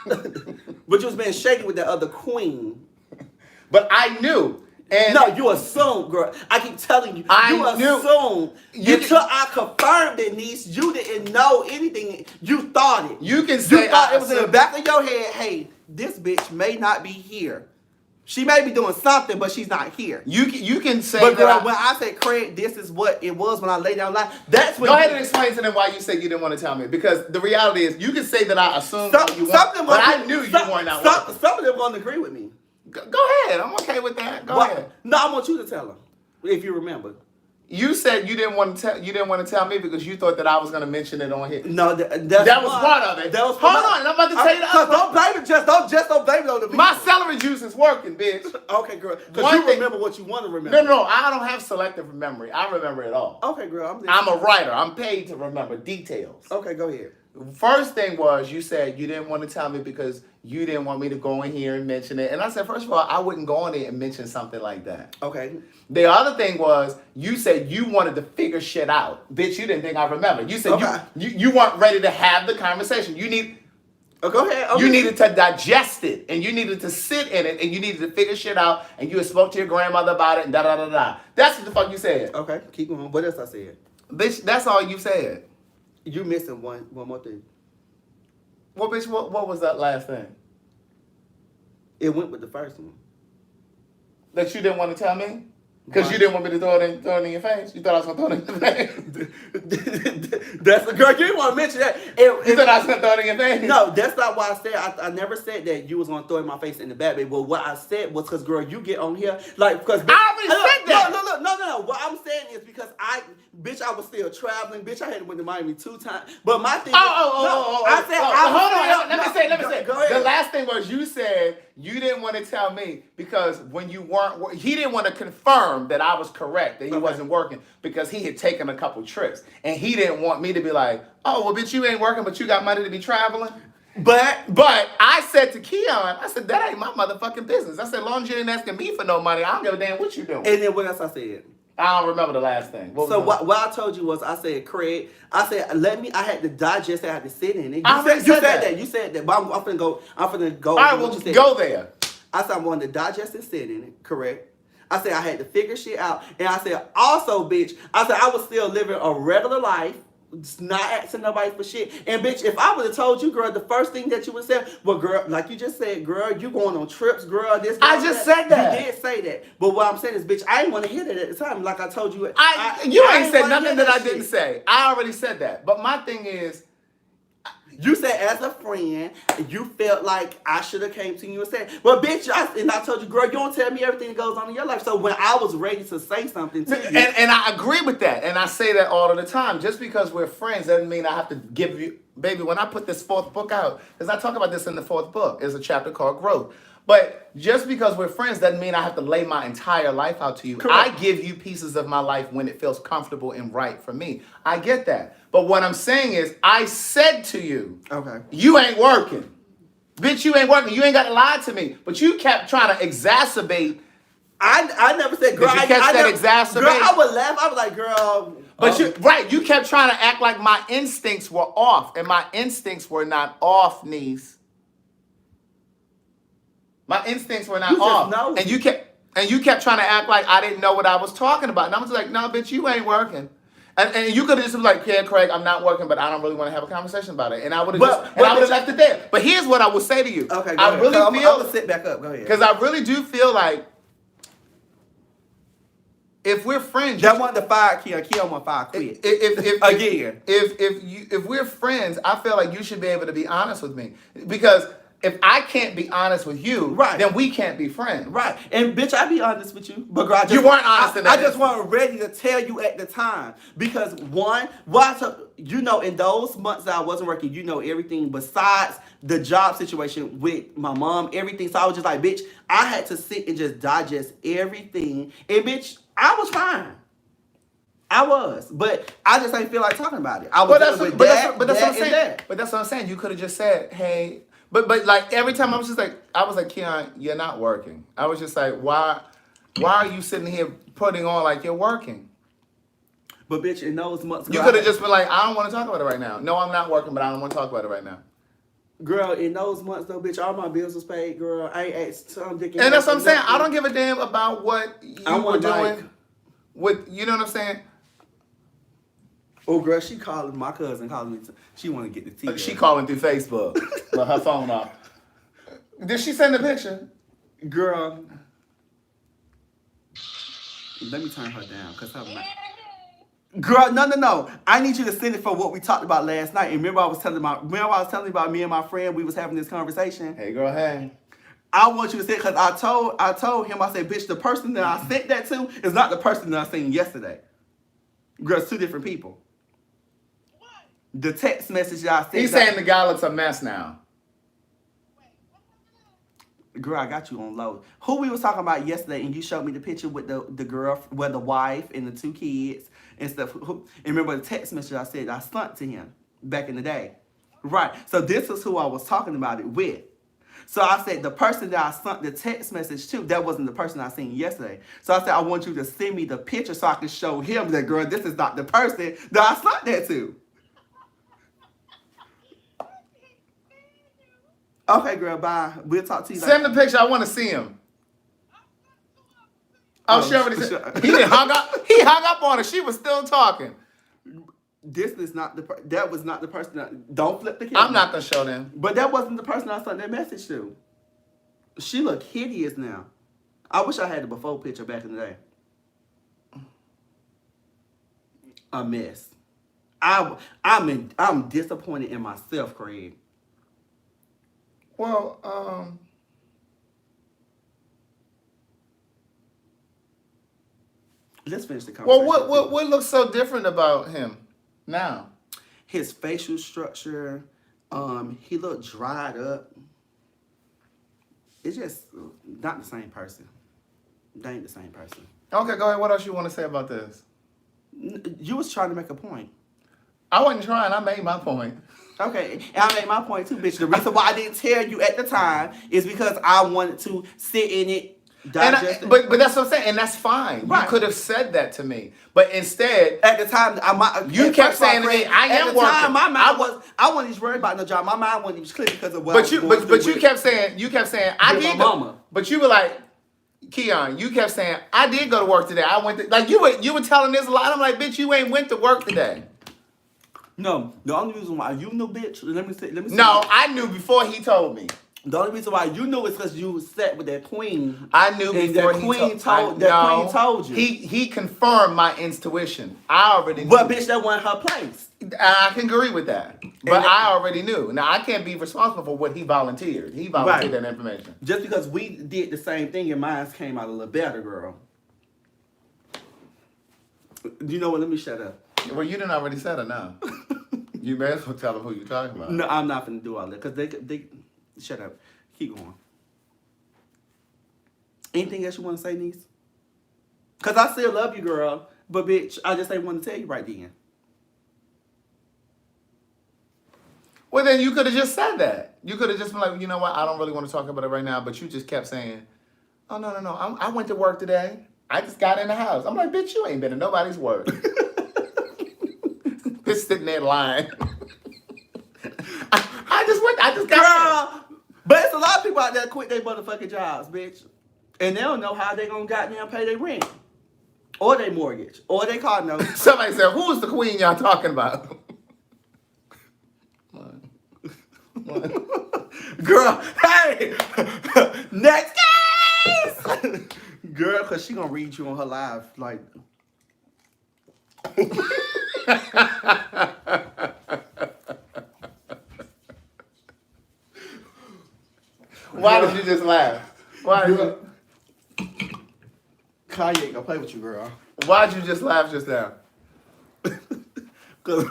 But you was being shady with that other queen. But I knew. And No, you assumed, girl. I keep telling you. I You knew. assumed. Until I confirmed it, niece, you didn't know anything. You thought it. You can say you thought I it was in the back of your head, hey, this bitch may not be here. She may be doing something, but she's not here. You can say But girl, that when I said, Craig, this is what it was when I laid down life, that's when go ahead and explain to them why you said you didn't want to tell me. Because the reality is, you can say that I assumed you want, but I knew you weren't out working. Some of them gonna agree with me. Go ahead. I'm okay with that. Go ahead. No, I want you to tell them, if you remember. You said you didn't want to tell. You didn't want to tell me because you thought that I was going to mention it on here. No, that was part of it. That was Hold on, I'm about to tell you the other. Don't blame it. Don't blame it on the people. My celery juice is working, bitch. Okay, girl. Because you remember what you want to remember. No, I don't have selective memory. I remember it all. Okay, girl. I'm a writer. I'm paid to remember details. Okay, go ahead. First thing was you said you didn't want to tell me because you didn't want me to go in here and mention it. And I said, first of all, I wouldn't go in there and mention something like that. Okay. The other thing was you said you wanted to figure shit out. Bitch, you didn't think I remember. You said you weren't ready to have the conversation. You need go ahead. Okay. You needed to digest it and you needed to sit in it and you needed to figure shit out and you had spoke to your grandmother about it and da-da-da-da. That's what the fuck you said. Okay, keep going. What else I said? Bitch, that's all you said. You missing one more thing. Well, bitch, what was that last thing? It went with the first one. That you didn't want to tell me? Because you didn't want me to throw it in your face? You thought I was going to throw it in your face? That's the girl. You didn't want to mention that. You thought I was going to throw it in your face? No, that's not what I said. I never said that you was going to throw it in my face in the bad way. But what I said was because, girl, you get on here. Like, because. I already said that. No. What I'm saying is because I was still traveling. Bitch, I had went to Miami 2 times. But my thing I said, hold on. Let me say. Go ahead. The last thing was you said you didn't want to tell me because when you weren't, he didn't want to confirm that I was correct, that he wasn't working because he had taken a couple trips. And he didn't want me to be like, oh, well, bitch, you ain't working, but you got money to be traveling. But I said to Keon, I said, that ain't my motherfucking business. I said, long as you ain't asking me for no money, I don't give a damn what you doing. And then what else I said? I don't remember the last thing. So what I told you was, I said, Craig, I said, I had to digest it, I had to sit in it. You said that, but I'm finna go. All right, well, go there. I said I wanted to digest and sit in it, correct? I said I had to figure shit out. And I said, also, bitch, I said I was still living a regular life, not asking nobody for shit. And bitch, if I would have told you, girl, the first thing that you would say, well, girl, like you just said, girl, you going on trips, girl, this, girl, I just said that. You did say that. But what I'm saying is, bitch, I didn't want to hear that at the time. Like I told you. You ain't said nothing that I didn't say. I already said that. But my thing is, you said as a friend, you felt like I should have came to you and said, well, bitch, I told you, girl, you don't tell me everything that goes on in your life. So when I was ready to say something to you. And I agree with that. And I say that all of the time. Just because we're friends doesn't mean I have to give you, baby, when I put this 4th book out, because I talk about this in the 4th book, there's a chapter called Growth. But just because we're friends doesn't mean I have to lay my entire life out to you. Correct. I give you pieces of my life when it feels comfortable and right for me. I get that. But what I'm saying is, I said to you, okay, you ain't working. Bitch, you ain't working. You ain't got to lie to me. But you kept trying to exacerbate. I never said, girl, did you catch that exacerbate? Girl, I would laugh. I was like, girl. But you kept trying to act like my instincts were off. And my instincts were not off, niece. My instincts were not off. And you kept trying to act like I didn't know what I was talking about. And I was like, no, bitch, you ain't working. And you could have just been like, yeah, Craig, I'm not working, but I don't really want to have a conversation about it. And I would have left it there. But here's what I would say to you. Okay, I'm gonna sit back up. Go ahead. Because I really do feel like if we're friends, that want to fire Keon want to fire quit. If we're friends, I feel like you should be able to be honest with me. Because if I can't be honest with you, right, then we can't be friends. Right. And bitch, I be honest with you. But girl, you weren't honest in that. I just wasn't ready to tell you at the time. Because in those months that I wasn't working, you know everything besides the job situation with my mom, everything. So I was just like, bitch, I had to sit and just digest everything. And bitch, I was fine. I was, but I just ain't feel like talking about it. I was that's what I'm saying. But that's what I'm saying. You could have just said, hey. But like every time I was like, Keon, you're not working. I was just like, why are you sitting here putting on like you're working? But bitch, in those months, you could have just been like, I don't want to talk about it right now. No, I'm not working, but I don't want to talk about it right now. Girl, in those months though, bitch, all my bills was paid, girl. I ain't asked Tom, Dick, And that's what I'm saying. I nothing. don't give a damn about what I you were want, doing. like- With you know what I'm saying? Oh, girl, she calling my cousin, calling me. She want to get the tea. She calling through Facebook. With her phone off. Did she send a picture? Girl, let me turn her down, cause her mic. Girl, no. I need you to send it for what we talked about last night. And remember I was telling you about me and my friend, we was having this conversation. Hey girl, hey. I want you to say, because I told him, I said, bitch, the person that I sent that to is not the person that I seen yesterday. Girl, it's two different people. What? The text message that I sent. He's saying the guy looks a mess now. Girl, I got you on low. Who we was talking about yesterday, and you showed me the picture with the girl, with the wife and the two kids and stuff. And remember the text message I said I sent to him back in the day? Right. So this is who I was talking about it with. So I said the person that I sent the text message to, that wasn't the person I seen yesterday. So I said I want you to send me the picture so I can show him that, girl, this is not the person that I sent that to. Okay, girl, bye. We'll talk to you later. Send the picture. I want to see him. Oh, she already said. He didn't hung up. He hung up on her. She was still talking. This is not that was not the person. Don't flip the camera. I'm not gonna show them. But that wasn't the person I sent that message to. She look hideous now. I wish I had the before picture back in the day. A mess. I'm disappointed in myself, Craig. Well, let's finish the conversation. Well, what looks so different about him now? His facial structure, he looked dried up. It's just not the same person. They ain't the same person. Okay, go ahead. What else you want to say about this? You was trying to make a point. I wasn't trying. I made my point. Okay, and I made my point too, bitch. The reason why I didn't tell you at the time is because I wanted to sit in it, digest it. But that's what I'm saying, and that's fine. Right. You could have said that to me, but instead, at the time, you kept saying to me, "I am working." Time, my mind I wasn't even worried about no job. My mind wasn't even clear because of what. But you kept saying, "I did." Mama. But you were like, Keon, you kept saying, "I did go to work today. I went to," like you were telling this a lot. I'm like, bitch, you ain't went to work today. No, the only reason why you knew, bitch. Let me say. No, I knew before he told me. The only reason why you knew is because you sat with that queen. I knew before queen told you. He confirmed my intuition. I already knew. But bitch, that wasn't her place. I can agree with that. But I already knew. Now I can't be responsible for what he volunteered. He volunteered that information. Just because we did the same thing and mine came out a little better, girl. You know what? Let me shut up. Well, you didn't already said it now. You may as well tell them who you're talking about. No, I'm not going to do all that because they shut up. Keep going. Anything else you want to say, niece? Because I still love you, girl. But, bitch, I just ain't want to tell you right then. Well, then you could have just said that. You could have just been like, you know what? I don't really want to talk about it right now. But you just kept saying, oh, no. I went to work today. I just got in the house. I'm like, bitch, you ain't been in nobody's work. Just sitting there lying. I just got in. But it's a lot of people out there quit their motherfucking jobs, bitch. And they don't know how they gonna goddamn pay their rent. Or their mortgage. Or their car note. Somebody said, who's the queen y'all talking about? Girl, hey! Next case! Girl, because she gonna read you on her live, like... Why did you just laugh? Why did you... Kanye ain't gonna play with you, girl. Why'd you just laugh just now? Cause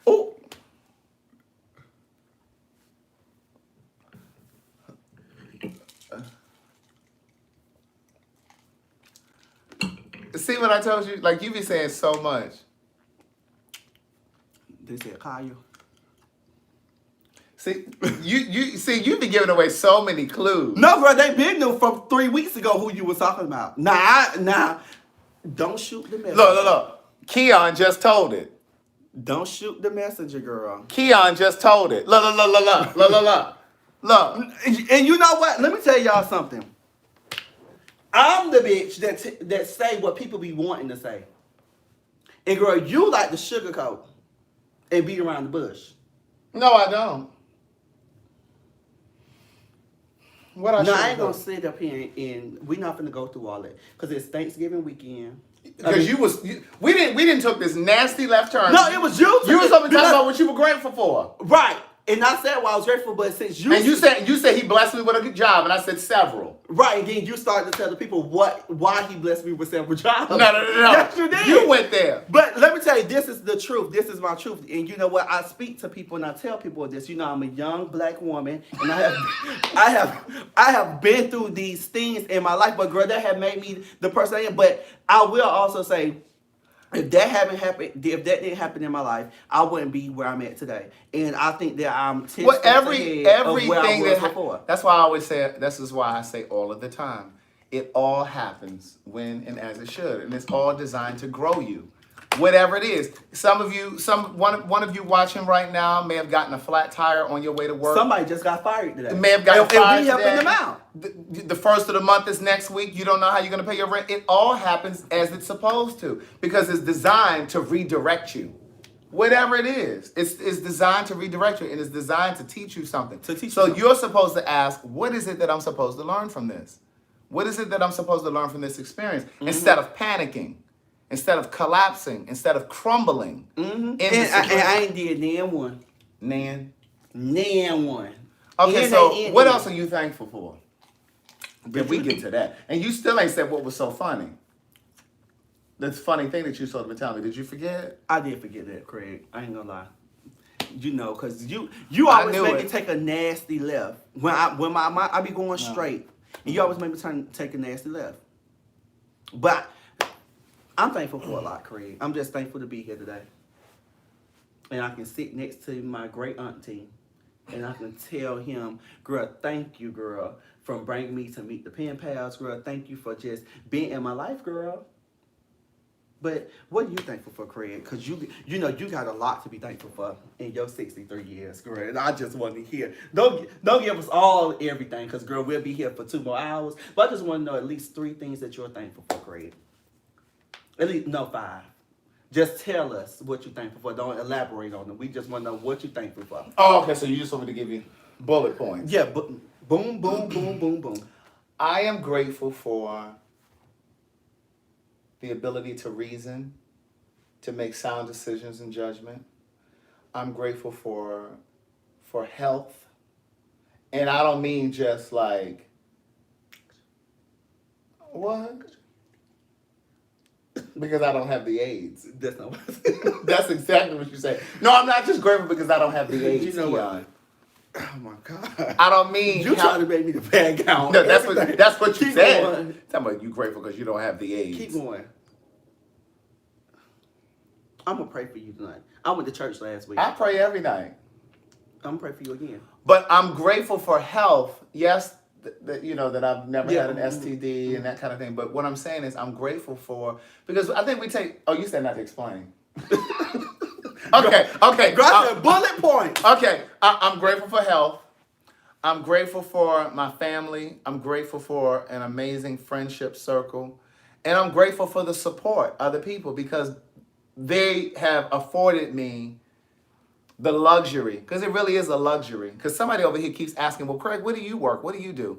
oh. See what I told you? Like, you be saying so much. They said Kanye. See, you be giving away so many clues. No, bro, they been knew from 3 weeks ago who you was talking about. Nah, don't shoot the messenger. Look. Keon just told it. Don't shoot the messenger, girl. Keon just told it. Look. And you know what? Let me tell y'all something. I'm the bitch that say what people be wanting to say. And girl, you like to sugarcoat and beat around the bush. No, I don't. What I No, I should ain't gonna sit up here and we're not gonna go through all that because it's Thanksgiving weekend. Because we didn't took this nasty left turn. No, it was you. You was over talking about what you were grateful for. Right. And I said, well, I was grateful, but since you... And you said he blessed me with a good job, and I said several. Right, and then you started to tell the people why he blessed me with several jobs. No. Yes, you did. You went there. But let me tell you, this is the truth. This is my truth. And you know what? I speak to people and I tell people this. You know, I'm a young black woman, and I have been through these things in my life, but girl, that have made me the person I am. But I will also say, if that didn't happen in my life, I wouldn't be where I'm at today. And I think that I'm 10 steps ahead of where I was before. That's why I always say, this is why I say all of the time, it all happens when and as it should. And it's all designed to grow you. Whatever it is. One of you watching right now may have gotten a flat tire on your way to work. Somebody just got fired today. May have gotten fired and we helping them out. The first of the month is next week. You don't know how you're going to pay your rent. It all happens as it's supposed to because it's designed to redirect you. Whatever it is, it's designed to redirect you and it's designed to teach you something. You're supposed to ask, what is it that I'm supposed to learn from this? What is it that I'm supposed to learn from this experience? Mm-hmm. Instead of panicking, instead of collapsing, instead of crumbling. Mm-hmm. And I ain't did nan one. Nan one. Okay, so what else are you thankful for? Did we get to that? And you still ain't said what was so funny. This funny thing that you sort of been telling me. Did you forget? I did forget that, Craig. I ain't gonna lie. You know, cause you always make me take a nasty left. When I be going straight, and you always make me take a nasty left. But I'm thankful for a lot, Craig. I'm just thankful to be here today. And I can sit next to my great auntie, and I can tell him, girl, thank you, girl, for bringing me to meet the pen pals, girl. Thank you for just being in my life, girl. But what are you thankful for, Craig? Because you know you got a lot to be thankful for in your 63 years, girl. And I just want to hear. Don't give us all everything, because, girl, we'll be here for 2 more hours. But I just want to know at least 3 things that you're thankful for, Craig. At least, no, 5. Just tell us what you're thankful for. Don't elaborate on them. We just want to know what you're thankful for. Oh, okay. So you just want me to give you bullet points. Yeah, but boom, boom, boom, boom, boom. I am grateful for the ability to reason, to make sound decisions and judgment. I'm grateful for health. And I don't mean just like, what? Because I don't have the AIDS. That's not what That's exactly what you say. No, I'm not just grateful because I don't have the AIDS. You know what? Oh my God! I don't mean you trying to make me the bad guy. No, that's what you Keep said. Going. Talking about you grateful because you don't have the AIDS. Keep going. I'm gonna pray for you tonight. I went to church last week. I pray every night. I'm gonna pray for you again. But I'm grateful for health. Yes, that I've never had an STD and that kind of thing. But what I'm saying is I'm grateful for, because I think we take. Oh, you said not to explain. Okay. Bullet point. Okay, I'm grateful for health. I'm grateful for my family. I'm grateful for an amazing friendship circle. And I'm grateful for the support of the people because they have afforded me the luxury, because it really is a luxury. Because somebody over here keeps asking, well, Craig, where do you work? What do you do?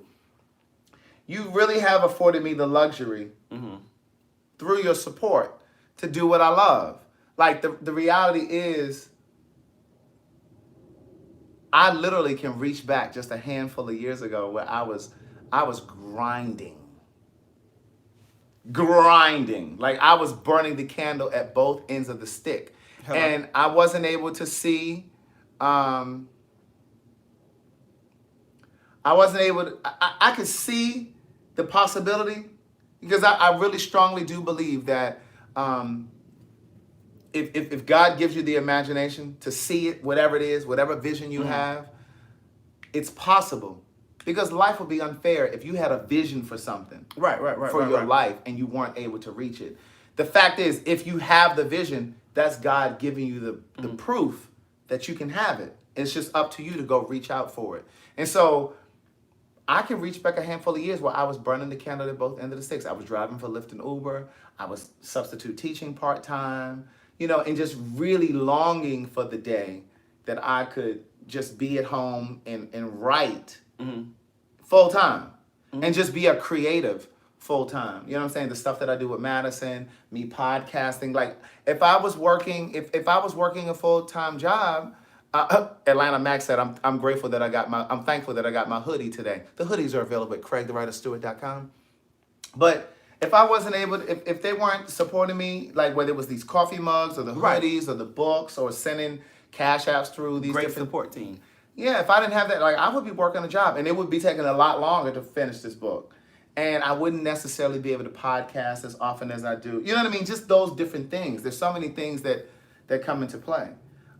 You really have afforded me the luxury through your support to do what I love. Like the reality is, I literally can reach back just a handful of years ago where I was grinding. Like I was burning the candle at both ends of the stick. Hello. And I wasn't able to see, I could see the possibility, because I really strongly do believe that if God gives you the imagination to see it, whatever it is, whatever vision you have, it's possible. Because life would be unfair if you had a vision for something. Right. For your life and you weren't able to reach it. the fact is, if you have the vision, that's God giving you the proof that you can have it. It's just up to you to go reach out for it. And so I can reach back a handful of years where I was burning the candle at both ends of the sticks. I was driving for Lyft and Uber. I was substitute teaching part-time, and just really longing for the day that I could just be at home and write full-time and just be a creative full-time. You know what I'm saying? The stuff that I do with Madison, me podcasting. Like, if I was working a full-time job, Atlanta Max said, I'm thankful that I got my hoodie today. The hoodies are available at CraigTheWriterStewart.com. But if I wasn't able to, if they weren't supporting me, like whether it was these coffee mugs or the hoodies or the books or sending cash apps through these Great different support team. Yeah, if I didn't have that, like, I would be working a job and it would be taking a lot longer to finish this book. And I wouldn't necessarily be able to podcast as often as I do. You know what I mean? Just those different things. There's so many things that come into play.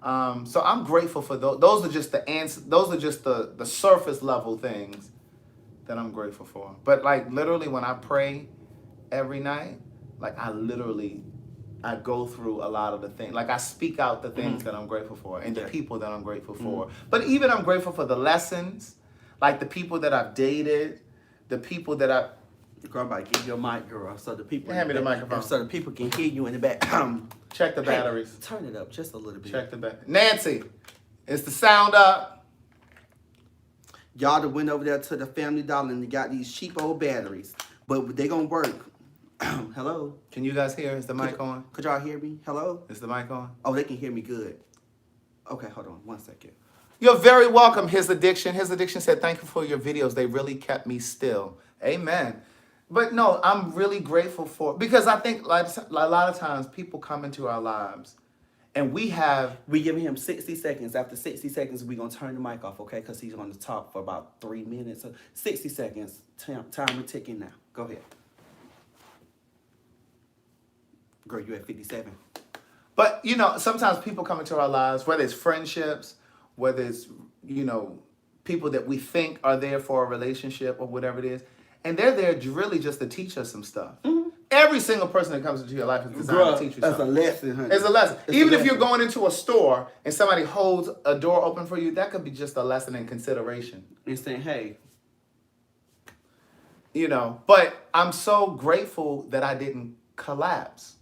So I'm grateful for those. Those are just the answers. Those are just the surface level things that I'm grateful for. But like literally when I pray every night, like I go through a lot of the things. Like I speak out the things that I'm grateful for and the people that I'm grateful for. But even I'm grateful for the lessons, like the people that I've dated, the people that I... Girl, I'm about to give you a mic, girl, so the people... Hand me the microphone. So the people can hear you in the back. Check the batteries. Turn it up just a little bit. Check the batteries. Nancy, is the sound up? Y'all that went over there to the Family Dollar and they got these cheap old batteries. But they gonna work. Hello? Can you guys hear? Is the mic on? Could y'all hear me? Hello? Is the mic on? Oh, they can hear me good. Okay, hold on 1 second. You're very welcome, His Addiction. His Addiction said, thank you for your videos. They really kept me still. Amen. But no, I'm really grateful for, because I think like a lot of times people come into our lives and we giving him 60 seconds. After 60 seconds, we're going to turn the mic off, okay? Because he's going to talk for about 3 minutes. So 60 seconds. Timer ticking now. Go ahead. Girl, you at 57. But, sometimes people come into our lives, whether it's friendships, whether it's, people that we think are there for a relationship or whatever it is. And they're there really just to teach us some stuff. Every single person that comes into your life is designed to teach you something. That's a lesson, honey. It's a lesson. Even if you're going into a store and somebody holds a door open for you, that could be just a lesson in consideration. And saying, hey. But I'm so grateful that I didn't collapse.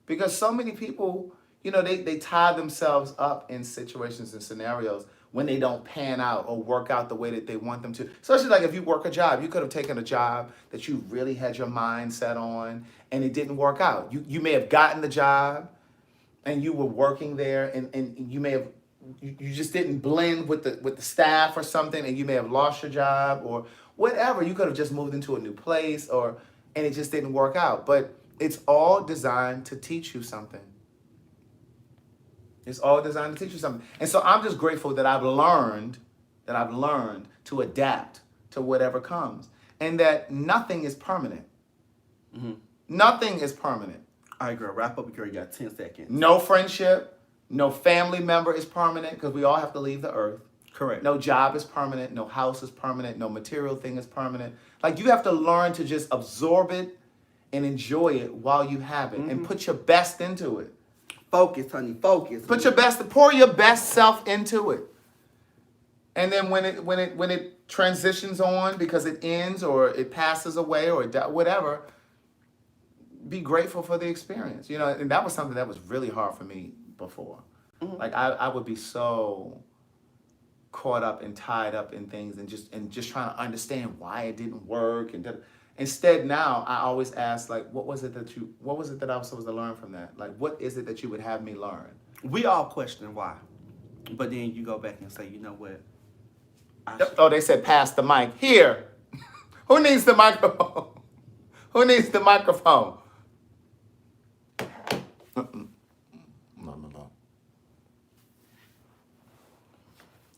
Because so many people, they tie themselves up in situations and scenarios when they don't pan out or work out the way that they want them to. Especially like if you work a job, you could have taken a job that you really had your mind set on and it didn't work out. You may have gotten the job and you were working there and you may have, you just didn't blend with the staff or something and you may have lost your job or whatever. You could have just moved into a new place and it just didn't work out. But it's all designed to teach you something. It's all designed to teach you something. And so I'm just grateful that I've learned to adapt to whatever comes. And that nothing is permanent. Nothing is permanent. All right, girl, wrap up. Girl, you got 10 seconds. No friendship, no family member is permanent because we all have to leave the earth. Correct. No job is permanent. No house is permanent. No material thing is permanent. Like, you have to learn to just absorb it and enjoy it while you have it and put your best into it. Focus, honey, focus. Pour your best self into it. And then when it transitions on because it ends or it passes away or whatever, be grateful for the experience. And that was something that was really hard for me before. Like I would be so caught up and tied up in things and just trying to understand why it didn't work Instead, now I always ask, like, what was it that I was supposed to learn from that? Like, what is it that you would have me learn? We all question why, but then you go back and say, you know what? They said pass the mic. Here. Who needs the microphone? Who needs the microphone? No.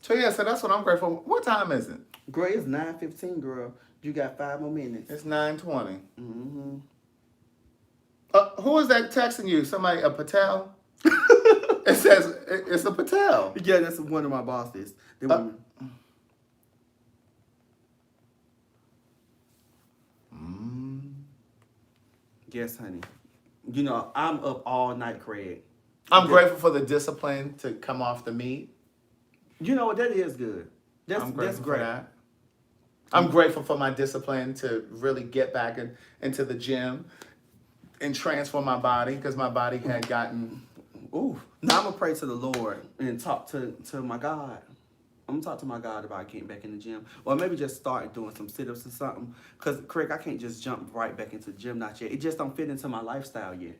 So yeah, so that's what I'm grateful for. What time is it? Girl, it's 9:15, girl. You got 5 more minutes. It's 9:20. Who is that texting you? Somebody, a Patel? It says it's a Patel. Yeah, that's one of my bosses. Yes, honey. You know, I'm up all night, Craig. I'm grateful for the discipline to come off the meat. You know what? That is good. I'm grateful That's great. for that. I'm grateful for my discipline to really get back into the gym and transform my body because my body had gotten. Ooh. Now I'm gonna pray to the Lord and talk to my God. I'm gonna talk to my God about getting back in the gym, or maybe just start doing some sit-ups or something. Cause Craig, I can't just jump right back into the gym, not yet. It just don't fit into my lifestyle yet.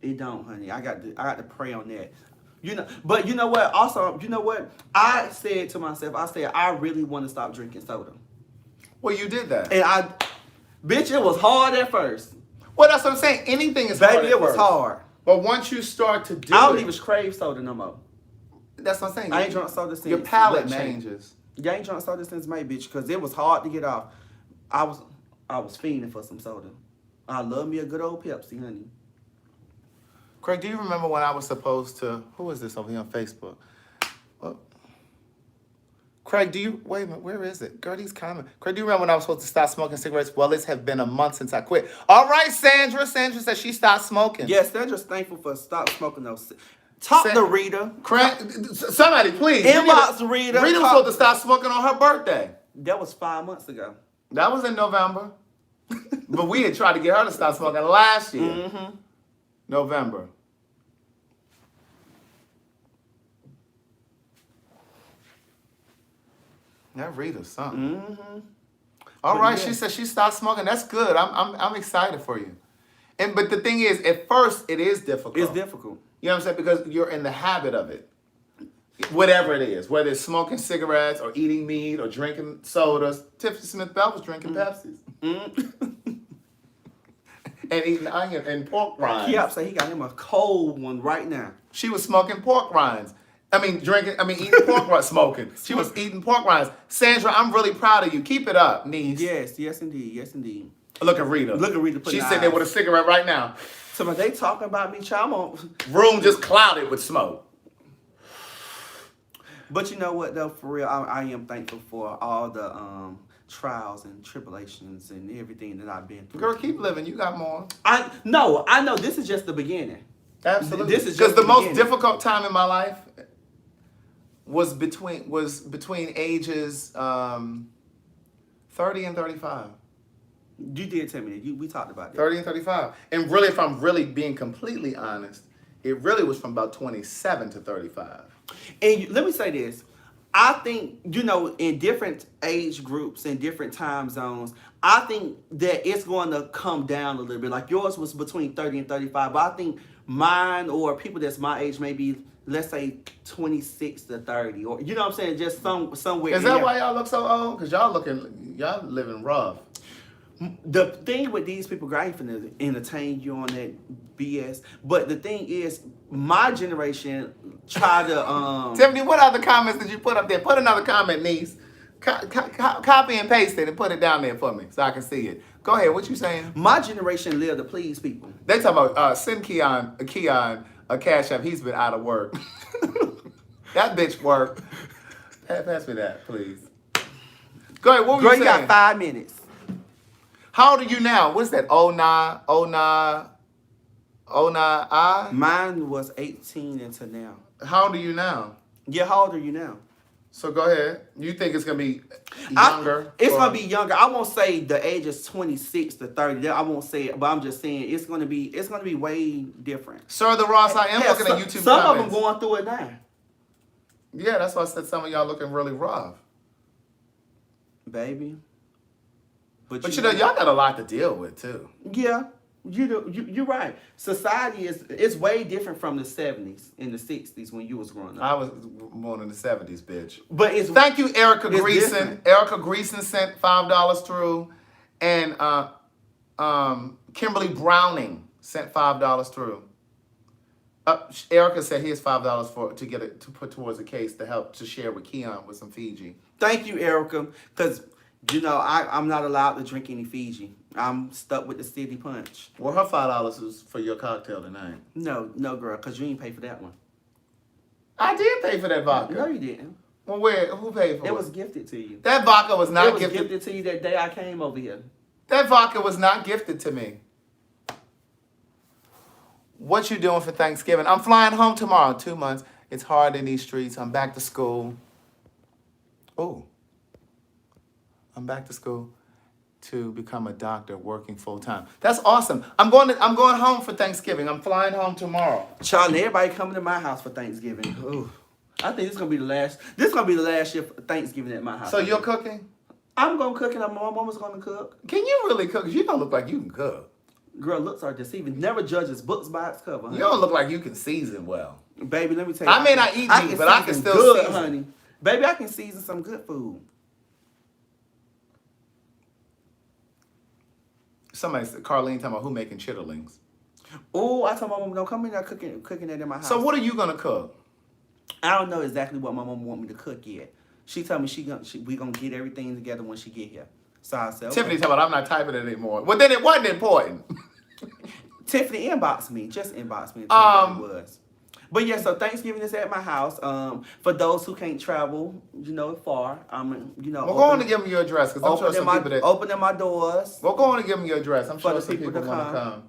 It don't, honey. I got to pray on that. You know, but you know what? Also, you know what? I said to myself, I really want to stop drinking soda. Well, you did that. And bitch, it was hard at first. Well, that's what I'm saying. Anything is hard. Baby, it was first. hard. But once you start to do I don't it, even crave soda no more. that's what I'm saying. I ain't drunk soda since your palate May. changes. You ain't drunk soda since May, bitch, because it was hard to get off. I was fiending for some soda. I love me a good old Pepsi, honey. Craig, do you remember when I was supposed to? Who is this over here on Facebook? Well, Craig, wait a minute, where is it? Girl, these comments. Craig, do you remember when I was supposed to stop smoking cigarettes? Well, it's have been a month since I quit. All right, Sandra. Sandra said she stopped smoking. Yes, they're just thankful for stop smoking those. Talk to Rita. Craig, somebody, please. Inbox Rita. Rita was supposed to stop smoking on her birthday. That was 5 months ago. That was in November. But we had tried to get her to stop smoking last year. Mm-hmm. November. That Rita's something. Mm-hmm. All right, yeah. she said she stopped smoking. That's good. I'm excited for you. But the thing is, at first, it is difficult. It's difficult. You know what I'm saying? Because you're in the habit of it. Whatever it is, whether it's smoking cigarettes or eating meat or drinking sodas. Tiffany Smith Bell was drinking Pepsis. And eating onion and pork rinds. Keop said he got him a cold one right now. She was smoking pork rinds. Eating pork rinds, smoking. She was eating pork rinds. Sandra, I'm really proud of you. Keep it up, niece. Yes, indeed. Look at Rita. She's She's sitting there with a cigarette right now. So they talking about me, child. Room just clouded with smoke. But you know what, though, for real, I am thankful for all the trials and tribulations and everything that I've been through. Girl, keep living. You got more. I know. This is just the beginning. Absolutely. This is because just the most beginning. difficult time in my life was between ages 30 and 35. You did tell me that. We talked about that. 30 and 35. And really, if I'm really being completely honest, it really was from about 27 to 35. And let me say this. I think, in different age groups and different time zones, I think that it's going to come down a little bit. Like yours was between 30 and 35, but I think mine or people that's my age maybe, let's say 26 to 30, or you know what I'm saying, just somewhere. Is that why y'all look so old? Because y'all living rough. The thing with these people, I ain't finna entertain you on that BS. But the thing is, my generation tried to Tiffany, what other comments did you put up there? Put another comment, niece. Copy and paste it and put it down there for me so I can see it. Go ahead. What you saying? My generation lived to please people. They talking about send Keon a cash app. He's been out of work. That bitch work. Pass me that, please. Go ahead. What were you saying? You got 5 minutes. How old are you now? What's that? 09 I? Mine was 18 until now. How old are you now? Yeah, how old are you now? So go ahead. You think it's gonna be younger? It's gonna be younger. I won't say the age is 26 to 30. I won't say it, but I'm just saying it's gonna be way different. Sir the Ross, I am looking at YouTube some comments. of them going through it now. Yeah, that's why I said some of y'all looking really rough. Baby. But you know, y'all got a lot to deal with too. Yeah. You're right. Society is way different from the 70s and the 60s when you was growing up. I was born in the 70s, bitch. But thank you, Erica it's Greason. different. Erica Greason sent $5 through, and Kimberly Browning sent $5 through. Erica said here's $5 to put towards a case to share with Keon with some Fiji. Thank you, Erica, because I'm not allowed to drink any Fiji. I'm stuck with the City Punch. Well, her $5 is for your cocktail tonight. No, girl, because you didn't pay for that one. I did pay for that vodka. No, you didn't. Well, who paid for it? It was gifted to you. That vodka was not It was gifted to you that day I came over here. That vodka was not gifted to me. What you doing for Thanksgiving? I'm flying home tomorrow. 2 months. It's hard in these streets. I'm back to school. Oh, I'm back to school to become a doctor working full time. That's awesome. I'm going home for Thanksgiving. I'm flying home tomorrow. Charlie, everybody coming to my house for Thanksgiving. Ooh. I think this is gonna be the last. This is gonna be the last year for Thanksgiving at my house. So you're cooking? I'm gonna cook, and my mama's gonna cook. Can you really cook? 'Cause you don't look like you can cook. Girl, looks are deceiving. Never judges books by its cover. Honey. You don't look like you can season well. Baby, let me tell you. I may not eat meat, but I can still good, season. honey. Baby, I can season some good food. Somebody said, Carlene talking about who making chitterlings. Oh, I told my mom don't come in there cooking that in my house. So what are you gonna cook? I don't know exactly what my mom want me to cook yet. She told me we gonna get everything together when she get here. So I said, okay. Tiffany talking about I'm not typing it anymore. Well, then it wasn't important. Tiffany inboxed me, just inboxed me. And told me what it was. But yeah, so Thanksgiving is at my house. For those who can't travel, far, We're going to give them your address because I'm sure some people that opening my doors. we're going to give them your address. I'm sure some people to want to come.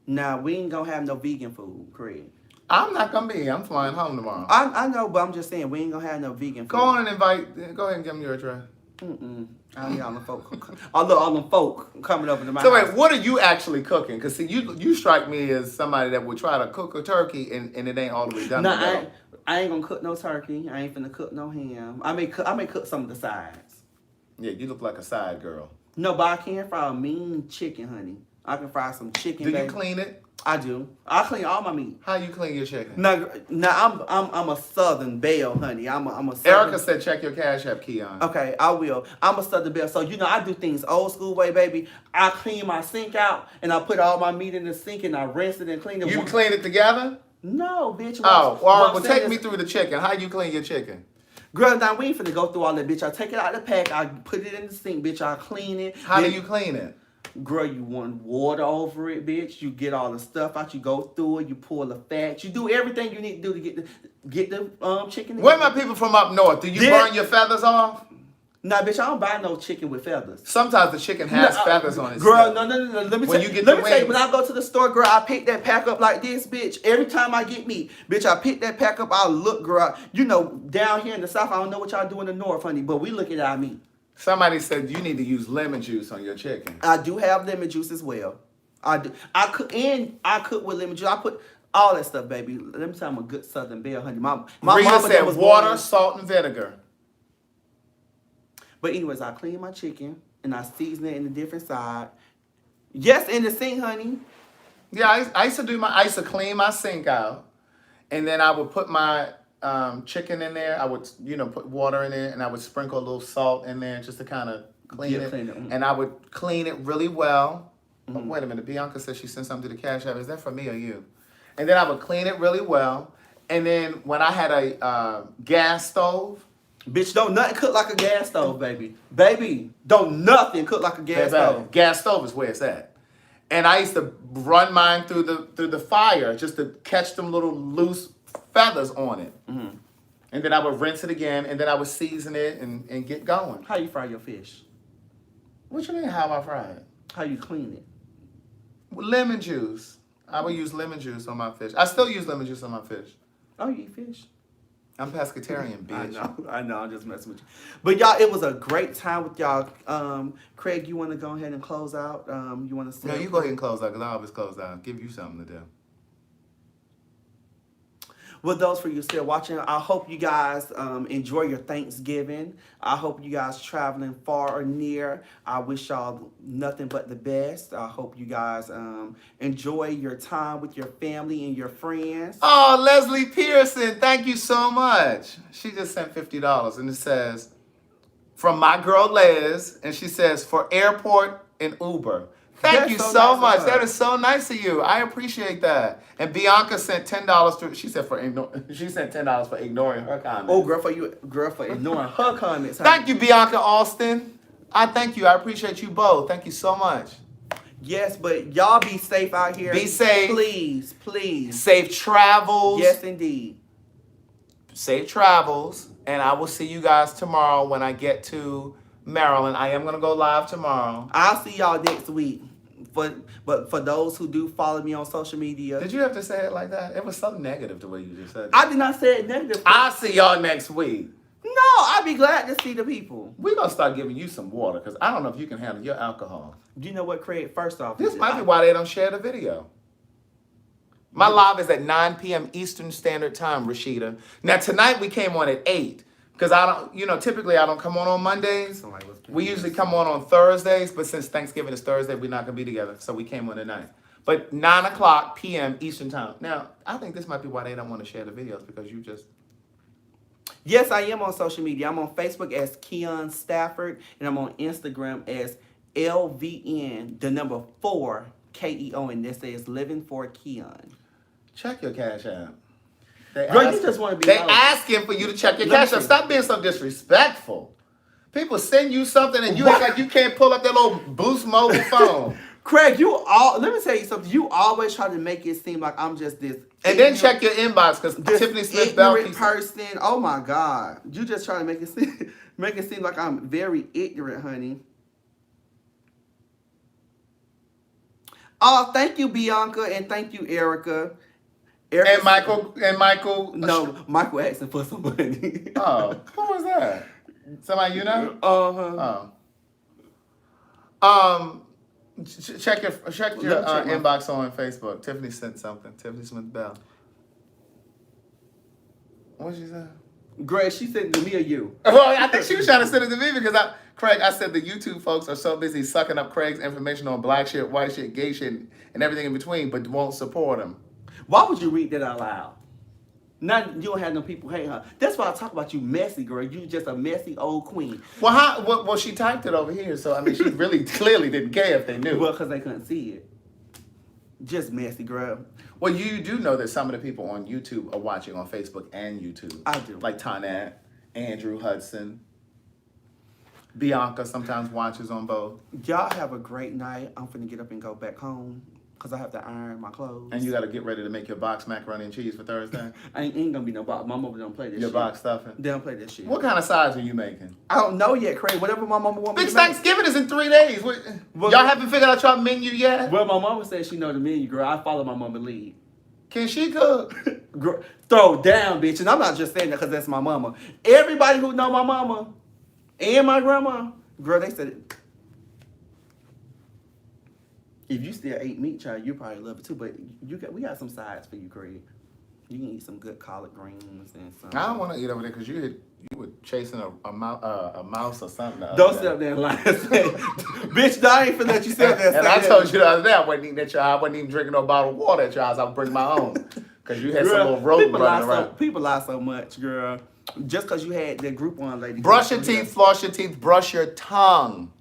Nah, we ain't gonna have no vegan food, Craig. I'm not gonna be. I'm flying home tomorrow. I know, but I'm just saying we ain't gonna have no vegan food. Go on and invite. Go ahead and give them your address. I need all them folk. All them folk coming up into my So house. wait, what are you actually cooking? Because see, you strike me as somebody that would try to cook a turkey and it ain't all the way done. No, I ain't gonna cook no turkey. I ain't finna cook no ham. I may cook some of the sides. Yeah, you look like a side girl. No, but I can fry a mean chicken, honey. I can fry some chicken. Do you baby. clean it? I do. I clean all my meat. How you clean your chicken? No, I'm a Southern belle, honey. I'm a Southern. Erica said check your Cash App, Keon. Okay, I will. I'm a Southern belle, so I do things old school way, baby. I clean my sink out and I put all my meat in the sink and I rinse it and clean it. You clean it together? No, bitch. Well, take me through the chicken. How you clean your chicken? Girl, now we ain't finna go through all that, bitch. I take it out of the pack. I put it in the sink, bitch. I clean it. How do you clean it? Girl, you want water over it, bitch. You get all the stuff out. You go through it. You pull the fat. You do everything you need to do to get the chicken. Where my people from up north? Do you burn your feathers off? Nah, bitch, I don't buy no chicken with feathers. Sometimes the chicken has feathers on it. Girl, no. Let me tell you, when I go to the store, girl, I pick that pack up like this, bitch. Every time I get meat, bitch, I pick that pack up. I look, girl. Down here in the South, I don't know what y'all do in the North, honey, but we look at our meat. Somebody said you need to use lemon juice on your chicken. I do have lemon juice as well. I do. I cook with lemon juice. I put all that stuff, baby. Let me tell you, I'm a good Southern belle, honey. My Rita mama said was water, born. salt, and vinegar. But anyways, I clean my chicken and I season it in a different side. Yes, in the sink, honey. Yeah, I used to clean my sink out, and then I would put my chicken in there. I would, put water in there, and I would sprinkle a little salt in there just to kind of clean it. And I would clean it really well. Oh, wait a minute, Bianca said she sent something to the Cash App. Is that for me or you? And then I would clean it really well. And then when I had a gas stove. Bitch, don't nothing cook like a gas stove, baby. Baby, don't nothing cook like a gas stove. Gas stove is where it's at. And I used to run mine through the fire just to catch them little loose feathers on it. Mm-hmm. And then I would rinse it again, and then I would season it and get going. How you fry your fish? What you mean, how I fry it? How you clean it? With lemon juice. I would use lemon juice on my fish. I still use lemon juice on my fish. Oh, you eat fish? I'm pescatarian, bitch. I know, I'm just messing with you. But y'all, it was a great time with y'all. Craig, you want to go ahead and close out? You want to say? No, you go ahead and close out, because I always close out. Give you something to do. Well, those for you still watching, I hope you guys enjoy your Thanksgiving. I hope you guys traveling far or near. I wish y'all nothing but the best. I hope you guys enjoy your time with your family and your friends. Oh, Leslie Pearson, thank you so much. She just sent $50, and it says, from my girl Les, and she says, for airport and Uber. Thank you so much. That is so nice of you. I appreciate that. And Bianca sent $10 through. She sent $10 for ignoring her comments. Oh, girl, for ignoring her comments. Thank you, Bianca Austin. I thank you. I appreciate you both. Thank you so much. Yes, but y'all be safe out here. Be safe. Please, please. Safe travels. Yes, indeed. Safe travels. And I will see you guys tomorrow when I get to Maryland. I am going to go live tomorrow. I'll see y'all next week But for those who do follow me on social media, Did you have to say it like that? It was so negative the way you just said it. I did not say it negative. I'll see y'all next week. No, I'd be glad to see the people. We're going to start giving you some water because I don't know if you can handle your alcohol. You know what, Craig? First off, This might be why they don't share the video. My live is at 9 p.m. Eastern Standard Time, Rashida. Now, tonight we came on at 8 because I don't, typically I don't come on Mondays. We usually come on Thursdays, but since Thanksgiving is Thursday, we're not going to be together. So we came on tonight. But 9 o'clock p.m. Eastern Time. Now, I think this might be why they don't want to share the videos because you just... Yes, I am on social media. I'm on Facebook as KeonStafford, and I'm on Instagram as LVN, the number 4, KEO, and this says Living for Keon. Check your Cash App. Girl, you just want to be... They asking for you to check your Cash App. Stop being so disrespectful. People send you something and you act like you can't pull up that little Boost mobile phone. Craig, let me tell you something. You always try to make it seem like I'm just this... And then check your inbox because Tiffany Smith Bell person. Oh my God. You just trying to make it seem like I'm very ignorant, honey. Oh, thank you, Bianca, and thank you, Erica. And Michael. No, Michael asking for some money. Oh, who was that? Somebody you know? Uh-huh. Check your inbox on Facebook. Tiffany sent something. Tiffany Smith Bell. What did she say? Greg, she sent it to me or you? Well, I think she was trying to send it to me because I said the YouTube folks are so busy sucking up Craig's information on black shit, white shit, gay shit, and everything in between, but won't support him. Why would you read that out loud? Now you don't have no people hate her. That's why I talk about you messy, girl. You just a messy old queen. Well, she typed it over here, so I mean, she really clearly didn't care if they knew. Well, because they couldn't see it. Just messy, girl. Well, you do know that some of the people on YouTube are watching on Facebook and YouTube. I do. Like Tonette, Andrew Hudson, Bianca sometimes watches on both. Y'all have a great night. I'm finna get up and go back home because I have to iron my clothes. And you got to get ready to make your box macaroni and cheese for Thursday? ain't gonna be no box. My mama don't play this shit. Your box stuffing? They don't play this shit. What kind of size are you making? I don't know yet, Craig. Whatever my mama want me Big to make. Thanksgiving is in 3 days. Y'all haven't figured out your menu yet? Well, my mama said she know the menu, girl. I follow my mama lead. Can she cook? Girl, throw down, bitch. And I'm not just saying that because that's my mama. Everybody who know my mama and my grandma, girl, they said it. If you still ate meat, child, you probably love it too. But we got some sides for you, Craig. You can eat some good collard greens and some. I don't want to eat over there because you were chasing a mouse or something. Don't sit up there and lie and say, bitch, I ain't finna let you sit up there and say And I that. told you the other day I wasn't eating at your house. I wasn't even drinking no bottle of water at your house. I would bring my own. Because you had some little rodent running around. People lie so much, girl. Just because you had that Groupon lady. Brush your teeth, floss your teeth, brush your tongue.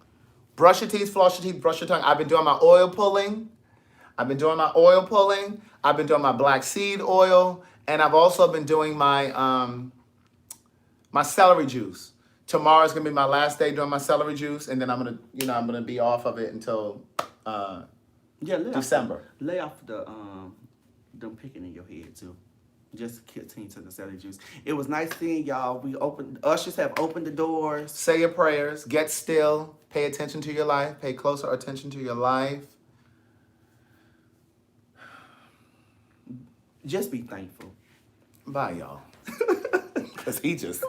Brush your teeth, floss your teeth, brush your tongue. I've been doing my oil pulling. I've been doing my black seed oil. And I've also been doing my my celery juice. Tomorrow's gonna be my last day doing my celery juice, and then I'm gonna be off of it until December. Lay off them picking in your head too. Just continue to the celery juice. It was nice seeing y'all. Ushers have opened the doors. Say your prayers. Get still. Pay attention to your life. Pay closer attention to your life. Just be thankful. Bye, y'all. Because he just...